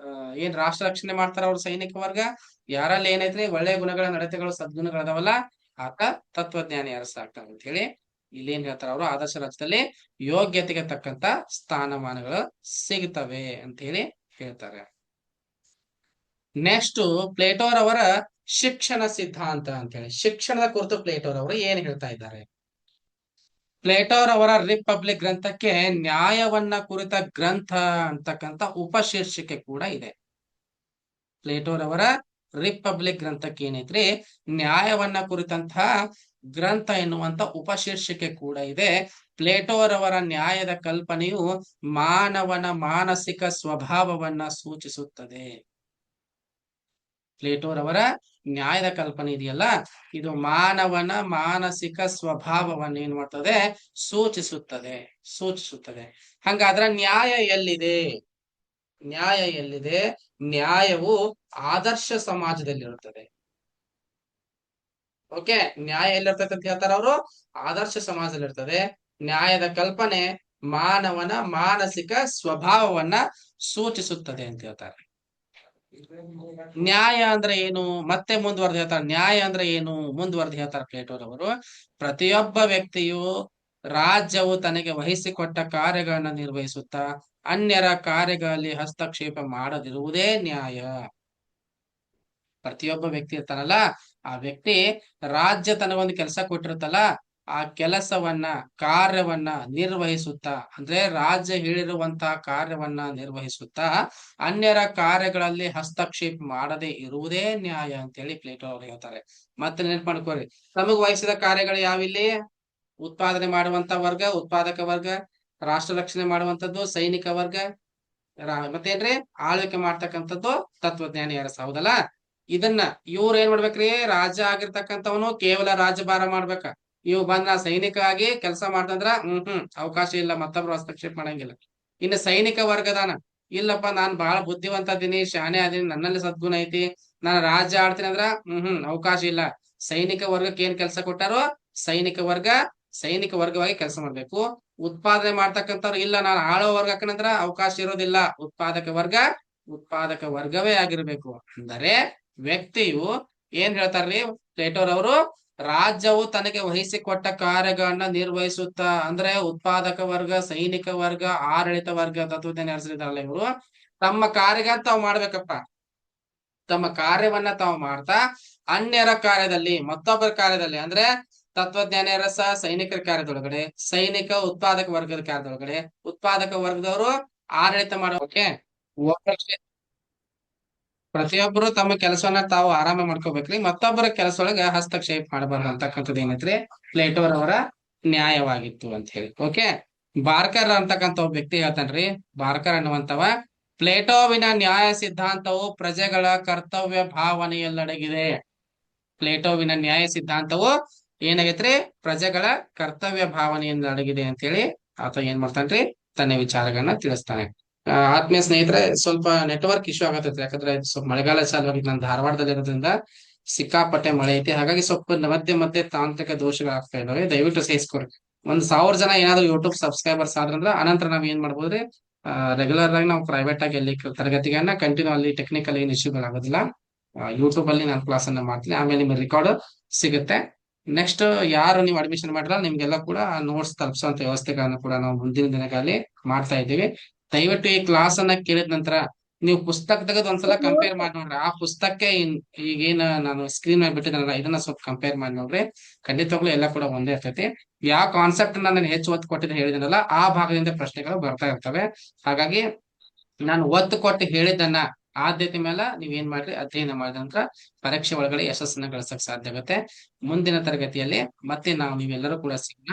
ಏನ್ ರಾಷ್ಟ್ರ ರಕ್ಷಣೆ ಮಾಡ್ತಾರ ಅವ್ರ ಸೈನಿಕ ವರ್ಗ, ಯಾರಲ್ಲಿ ಏನೈತ್ರಿ ಒಳ್ಳೆ ಗುಣಗಳ ನಡತೆಗಳು ಸದ್ಗುಣಗಳದಾವಲ್ಲ ಆತ ತತ್ವಜ್ಞಾನಿ ಅರಸ ಆಗ್ತಾರ ಅಂತ ಹೇಳಿ ಇಲ್ಲಿ ಏನ್ ಹೇಳ್ತಾರ ಅವರು? ಆದರ್ಶ ರಾಜ್ಯದಲ್ಲಿ ಯೋಗ್ಯತೆಗೆ ತಕ್ಕಂತ ಸ್ಥಾನಮಾನಗಳು ಸಿಗ್ತವೆ ಅಂತ ಹೇಳಿ ಹೇಳ್ತಾರೆ. ನೆಕ್ಸ್ಟ್, ಪ್ಲೇಟೋರವರ ಶಿಕ್ಷಣ ಸಿದ್ಧಾಂತ ಅಂತ ಹೇಳಿ, ಶಿಕ್ಷಣದ ಕುರಿತು ಪ್ಲೇಟೋರವರು ಏನ್ ಹೇಳ್ತಾ ಇದ್ದಾರೆ? ಪ್ಲೇಟೋರವರ ರಿಪಬ್ಲಿಕ್ ಗ್ರಂಥಕ್ಕೆ ನ್ಯಾಯವನ್ನ ಕುರಿತ ಗ್ರಂಥ ಅಂತಕ್ಕಂಥ ಉಪಶೀರ್ಷಿಕೆ ಕೂಡ ಇದೆ. ಪ್ಲೇಟೋರವರ ರಿಪಬ್ಲಿಕ್ ಗ್ರಂಥಕ್ಕೆ ಏನೈತ್ರಿ? ನ್ಯಾಯವನ್ನ ಕುರಿತಂತಹ ಗ್ರಂಥ ಎನ್ನುವಂತ ಉಪಶೀರ್ಷಿಕೆ ಕೂಡ ಇದೆ. ಪ್ಲೇಟೋರವರ ನ್ಯಾಯದ ಕಲ್ಪನೆಯು ಮಾನವನ ಮಾನಸಿಕ ಸ್ವಭಾವವನ್ನ ಸೂಚಿಸುತ್ತದೆ. ಪ್ಲೇಟೋರವರ ನ್ಯಾಯದ ಕಲ್ಪನೆ ಇದೆಯಲ್ಲ ಇದು ಮಾನವನ ಮಾನಸಿಕ ಸ್ವಭಾವವನ್ನು ಏನ್ ಮಾಡ್ತದೆ? ಸೂಚಿಸುತ್ತದೆ. ಹಂಗಾದ್ರ ನ್ಯಾಯ ಎಲ್ಲಿದೆ? ನ್ಯಾಯ ಎಲ್ಲಿದೆ? ನ್ಯಾಯವು ಆದರ್ಶ ಸಮಾಜದಲ್ಲಿರುತ್ತದೆ. ಓಕೆ, ನ್ಯಾಯ ಎಲ್ಲಿರ್ತದೆ ಅಂತ ಹೇಳ್ತಾರ ಅವರು? ಆದರ್ಶ ಸಮಾಜದಲ್ಲಿರ್ತದೆ. ನ್ಯಾಯದ ಕಲ್ಪನೆ ಮಾನವನ ಮಾನಸಿಕ ಸ್ವಭಾವವನ್ನ ಸೂಚಿಸುತ್ತದೆ ಅಂತ ಹೇಳ್ತಾರೆ. ನ್ಯಾಯ ಅಂದ್ರೆ ಏನು? ಮತ್ತೆ ಮುಂದುವರೆದು ಹೇಳ್ತಾರೆ. ನ್ಯಾಯ ಅಂದ್ರೆ ಏನು ಮುಂದುವರೆದು ಹೇಳ್ತಾರೆ ಪ್ಲೇಟೋರವರು. ಪ್ರತಿಯೊಬ್ಬ ವ್ಯಕ್ತಿಯು ರಾಜ್ಯವು ತನಗೆ ವಹಿಸಿಕೊಟ್ಟ ಕಾರ್ಯಗಳನ್ನ ನಿರ್ವಹಿಸುತ್ತಾ ಅನ್ಯರ ಕಾರ್ಯಗಳಲ್ಲಿ ಹಸ್ತಕ್ಷೇಪ ಮಾಡದಿರುವುದೇ ನ್ಯಾಯ. ಪ್ರತಿಯೊಬ್ಬ ವ್ಯಕ್ತಿ ಇರ್ತಾನಲ್ಲ, ಆ ವ್ಯಕ್ತಿ ರಾಜ್ಯ ತನಗೊಂದು ಕೆಲಸ ಕೊಟ್ಟಿರುತ್ತಲ್ಲ ಆ ಕೆಲಸವನ್ನ ಕಾರ್ಯವನ್ನ ನಿರ್ವಹಿಸುತ್ತಾ, ಅಂದ್ರೆ ರಾಜ್ಯ ಹೇಳಿರುವಂತಹ ಕಾರ್ಯವನ್ನ ನಿರ್ವಹಿಸುತ್ತಾ ಅನ್ಯರ ಕಾರ್ಯಗಳಲ್ಲಿ ಹಸ್ತಕ್ಷೇಪ ಮಾಡದೆ ಇರುವುದೇ ನ್ಯಾಯ ಅಂತೇಳಿ ಪ್ಲೇಟೋ ಅವರು ಹೇಳ್ತಾರೆ. ಮತ್ತೆ ನೆನಪು ಮಾಡ್ಕೋರಿ, ತಮಗ್ ವಹಿಸಿದ ಕಾರ್ಯಗಳು ಯಾವಿಲ್ಲಿ? ಉತ್ಪಾದನೆ ಮಾಡುವಂತ ವರ್ಗ ಉತ್ಪಾದಕ ವರ್ಗ, ರಾಷ್ಟ್ರ ರಕ್ಷಣೆ ಮಾಡುವಂತದ್ದು ಸೈನಿಕ ವರ್ಗ, ಮತ್ತೇನ್ರಿ ಆಳ್ವಿಕೆ ಮಾಡ್ತಕ್ಕಂಥದ್ದು ತತ್ವಜ್ಞಾನಿ ಅರಸ. ಹೌದಲ್ಲ? ಇದನ್ನ ಇವ್ರು ಏನ್ ಮಾಡ್ಬೇಕ್ರಿ? ರಾಜ ಆಗಿರ್ತಕ್ಕಂಥವನು ಕೇವಲ ರಾಜಭಾರ ಮಾಡ್ಬೇಕ. ಇವ್ ಬಂದ ಸೈನಿಕ ಆಗಿ ಕೆಲಸ ಮಾಡ್ತಂದ್ರ ಅವಕಾಶ ಇಲ್ಲ, ಮತ್ತೊಬ್ರು ಹಸ್ತಕ್ಷೇಪ ಮಾಡಂಗಿಲ್ಲ. ಇನ್ನು ಸೈನಿಕ ವರ್ಗದಾನ, ಇಲ್ಲಪ್ಪ ನಾನ್ ಬಹಳ ಬುದ್ಧಿವಂತ ಅದೀನಿ, ಶಾಣೆ ಅದೀನಿ, ನನ್ನಲ್ಲಿ ಸದ್ಗುಣ ಐತಿ, ನಾನು ರಾಜ್ಯ ಆಡ್ತೀನಿ ಅಂದ್ರ ಅವಕಾಶ ಇಲ್ಲ. ಸೈನಿಕ ವರ್ಗಕ್ಕೆ ಏನ್ ಕೆಲಸ ಕೊಟ್ಟಾರೋ ಸೈನಿಕ ವರ್ಗ ಸೈನಿಕ ವರ್ಗವಾಗಿ ಕೆಲಸ ಮಾಡ್ಬೇಕು. ಉತ್ಪಾದನೆ ಮಾಡ್ತಕ್ಕಂಥವ್ರು ಇಲ್ಲ ನಾನು ಆಳೋ ವರ್ಗ ಹಾಕಂದ್ರ ಅವಕಾಶ ಇರೋದಿಲ್ಲ. ಉತ್ಪಾದಕ ವರ್ಗವೇ ಆಗಿರ್ಬೇಕು. ಅಂದರೆ ವ್ಯಕ್ತಿಯು ಏನ್ ಹೇಳ್ತಾರ್ರಿ ಪ್ಲೇಟೋರವರು, ರಾಜ್ಯವು ತನಗೆ ವಹಿಸಿಕೊಟ್ಟ ಕಾರ್ಯಗಳನ್ನ ನಿರ್ವಹಿಸುತ್ತಾ, ಅಂದ್ರೆ ಉತ್ಪಾದಕ ವರ್ಗ, ಸೈನಿಕ ವರ್ಗ, ಆಡಳಿತ ವರ್ಗ ತತ್ವಜ್ಞಾನ ನಡೆಸಿದಾರಲ್ಲ ಇವರು, ತಮ್ಮ ಕಾರ್ಯಗಳನ್ನ ತಾವು ಮಾಡ್ಬೇಕಪ್ಪ. ತಮ್ಮ ಕಾರ್ಯವನ್ನ ತಾವು ಮಾಡ್ತಾ ಅನ್ಯರ ಕಾರ್ಯದಲ್ಲಿ, ಮತ್ತೊಬ್ಬರ ಕಾರ್ಯದಲ್ಲಿ, ಅಂದ್ರೆ ತತ್ವಜ್ಞಾನ ರಸ ಸೈನಿಕರ ಕಾರ್ಯದೊಳಗಡೆ, ಸೈನಿಕ ಉತ್ಪಾದಕ ವರ್ಗದ ಕಾರ್ಯದೊಳಗಡೆ, ಉತ್ಪಾದಕ ವರ್ಗದವರು ಆಡಳಿತ ಮಾಡೋಕೆ, ಪ್ರತಿಯೊಬ್ಬರು ತಮ್ಮ ಕೆಲಸವನ್ನ ತಾವು ಆರಾಮ ಮಾಡ್ಕೋಬೇಕ್ರಿ. ಮತ್ತೊಬ್ಬರ ಕೆಲಸದೊಳಗ ಹಸ್ತಕ್ಷೇಪ ಮಾಡಬಾರ್ದು ಅಂತಕ್ಕಂಥದ್ದು ಏನೈತ್ರಿ ಪ್ಲೇಟೋರ್ ಅವರ ನ್ಯಾಯವಾಗಿತ್ತು ಅಂತ ಹೇಳಿ. ಓಕೆ, ಬಾರ್ಕರ್ ಅಂತಕ್ಕಂಥ ಒಬ್ಬ ವ್ಯಕ್ತಿ ಹೇಳ್ತಾನ್ರಿ, ಬಾರ್ಕರ್ ಅನ್ನುವಂತವ, ಪ್ಲೇಟೋವಿನ ನ್ಯಾಯ ಸಿದ್ಧಾಂತವು ಪ್ರಜೆಗಳ ಕರ್ತವ್ಯ ಭಾವನೆಯಲ್ಲಡಗಿದೆ. ಪ್ಲೇಟೋವಿನ ನ್ಯಾಯ ಸಿದ್ಧಾಂತವು ಏನಾಗೈತ್ರಿ, ಪ್ರಜೆಗಳ ಕರ್ತವ್ಯ ಭಾವನೆಯಿಂದ ಅಡಗಿದೆ ಅಂತ ಹೇಳಿ ಆತ ಏನ್ ಮಾಡ್ತಾನ್ರಿ, ತನ್ನ ವಿಚಾರಗಳನ್ನ ತಿಳಿಸ್ತಾನೆ. ಆತ್ಮೀಯ ಸ್ನೇಹಿತರೆ, ಸ್ವಲ್ಪ ನೆಟ್ವರ್ಕ್ ಇಶ್ಯೂ ಆಗತೈತಿ, ಯಾಕಂದ್ರೆ ಸ್ವಲ್ಪ ಮಳೆಗಾಲ ಚಾಲು ಆಗಿ ನಾನು ಧಾರವಾಡದಲ್ಲಿ ಇರೋದ್ರಿಂದ ಸಿಕ್ಕಾಪಟ್ಟೆ ಮಳೆ ಐತಿ. ಹಾಗಾಗಿ ಸ್ವಲ್ಪ ಮಧ್ಯೆ ಮಧ್ಯೆ ತಾಂತ್ರಿಕ ದೋಷಗಳು ಆಗ್ತಾ ಇದಾವೆ, ದಯವಿಟ್ಟು ಸಹಿಸ್ಕೊರಿ. 1,000 ಜನ ಏನಾದ್ರು ಯೂಟ್ಯೂಬ್ ಸಬ್ಸ್ಕ್ರೈಬರ್ಸ್ ಆದ್ರಂದ್ರ ಅನಂತರ ನಾವ್ ಏನ್ ಮಾಡ್ಬೋದ್ರಿ, ರೆಗ್ಯುಲರ್ ಆಗಿ ನಾವು ಪ್ರೈವೇಟ್ ಆಗಿ ಎಲ್ಲಿ ತರಗತಿಗಳನ್ನ ಕಂಟಿನ್ಯೂ ಅಲ್ಲಿ ಟೆಕ್ನಿಕಲ್ ಏನ್ ಇಶ್ಯೂಗಳು ಆಗೋದಿಲ್ಲ. ಯೂಟ್ಯೂಬ್ ಅಲ್ಲಿ ನಾನು ಕ್ಲಾಸ್ ಅನ್ನ ಮಾಡ್ತೀನಿ, ಆಮೇಲೆ ನಿಮ್ಗೆ ರೆಕಾರ್ಡ್ ಸಿಗುತ್ತೆ. ನೆಕ್ಸ್ಟ್ ಯಾರು ನೀವು ಅಡ್ಮಿಷನ್ ಮಾಡಿಲ್ಲ ನಿಮ್ಗೆಲ್ಲ ಕೂಡ ನೋಟ್ಸ್ ತಲುಪಿಸುವಂತ ವ್ಯವಸ್ಥೆಗಳನ್ನ ಕೂಡ ನಾವು ಮುಂದಿನ ದಿನಗಳಲ್ಲಿ ಮಾಡ್ತಾ ಇದ್ದೀವಿ. ದಯವಿಟ್ಟು ಈ ಕ್ಲಾಸ್ ಅನ್ನ ಕೇಳಿದ ನಂತರ ನೀವು ಪುಸ್ತಕ ತೆಗೆದು ಒಂದ್ಸಲ ಕಂಪೇರ್ ಮಾಡಿ ನೋಡ್ರಿ. ಆ ಪುಸ್ತಕಕ್ಕೆ ಈಗೇನ ನಾನು ಸ್ಕ್ರೀನ್ ಮೇಲೆ ಬಿಟ್ಟಿದ್ನಲ್ಲ ಇದನ್ನ ಸ್ವಲ್ಪ ಕಂಪೇರ್ ಮಾಡಿ ನೋಡ್ರಿ. ಖಂಡಿತವಾಗ್ಲೂ ಎಲ್ಲ ಕೂಡ ಒಂದೇ ಇರ್ತೈತಿ. ಯಾವ ಕಾನ್ಸೆಪ್ಟ್ ನಾನು ಹೆಚ್ಚು ಒತ್ತು ಕೊಟ್ಟಿದ್ದು ಹೇಳಿದನಲ್ಲ ಆ ಭಾಗದಿಂದ ಪ್ರಶ್ನೆಗಳು ಬರ್ತಾ ಇರ್ತವೆ. ಹಾಗಾಗಿ ನಾನು ಒತ್ತು ಕೊಟ್ಟು ಹೇಳಿದ್ದನ್ನ ಆದ್ಯತೆ ಮೇಲೆ ನೀವ್ ಏನ್ ಮಾಡ್ರಿ, ಅಧ್ಯಯನ ಮಾಡಿದ ನಂತರ ಪರೀಕ್ಷೆ ಒಳಗಡೆ ಯಶಸ್ಸನ್ನ ಗಳಿಸಕ್ ಸಾಧ್ಯ ಆಗುತ್ತೆ. ಮುಂದಿನ ತರಗತಿಯಲ್ಲಿ ಮತ್ತೆ ನಾವು ನೀವೆಲ್ಲರೂ ಕೂಡ ಸಿಗೋಣ.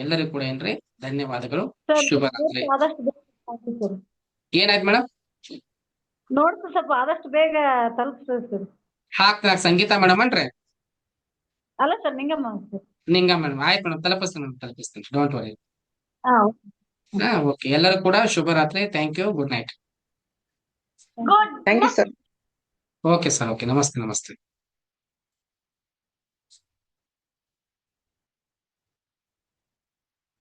ಎಲ್ಲರಿಗೂ ಕೂಡ ಏನ್ರಿ ಧನ್ಯವಾದಗಳು. ಸರ್ ಶುಭರಾತ್ರಿ. ಆದಷ್ಟು ಬೇಗ ಹಾಕಿ ಸರ್. ಏನಾಯ್ತು ಮೇಡಮ್? ನೋಡ್ಸ್ ಸ್ವಲ್ಪ ಆದಷ್ಟು ಬೇಗ ತಲುಪಿಸ್ರಿ ಸರ್. ಹಾಕ್ತಾರ ಸಂಗೀತ ಮೇಡಮ್ ಅನ್ರಿ? ಅಲ್ಲ sir, Ningamma sir. Ninga madam, ಆಯ್ತು ಮೇಡಮ್, ತಲುಪಿಸ್ತೀನಿ, ಡೋಂಟ್ ವರಿ. ಹಾ, ಓಕೆ, ಎಲ್ಲರೂ ಕೂಡ ಶುಭರಾತ್ರಿ. Thank you, good night. Good. Thank you sir. Okay sir, okay, ನಮಸ್ತೆ.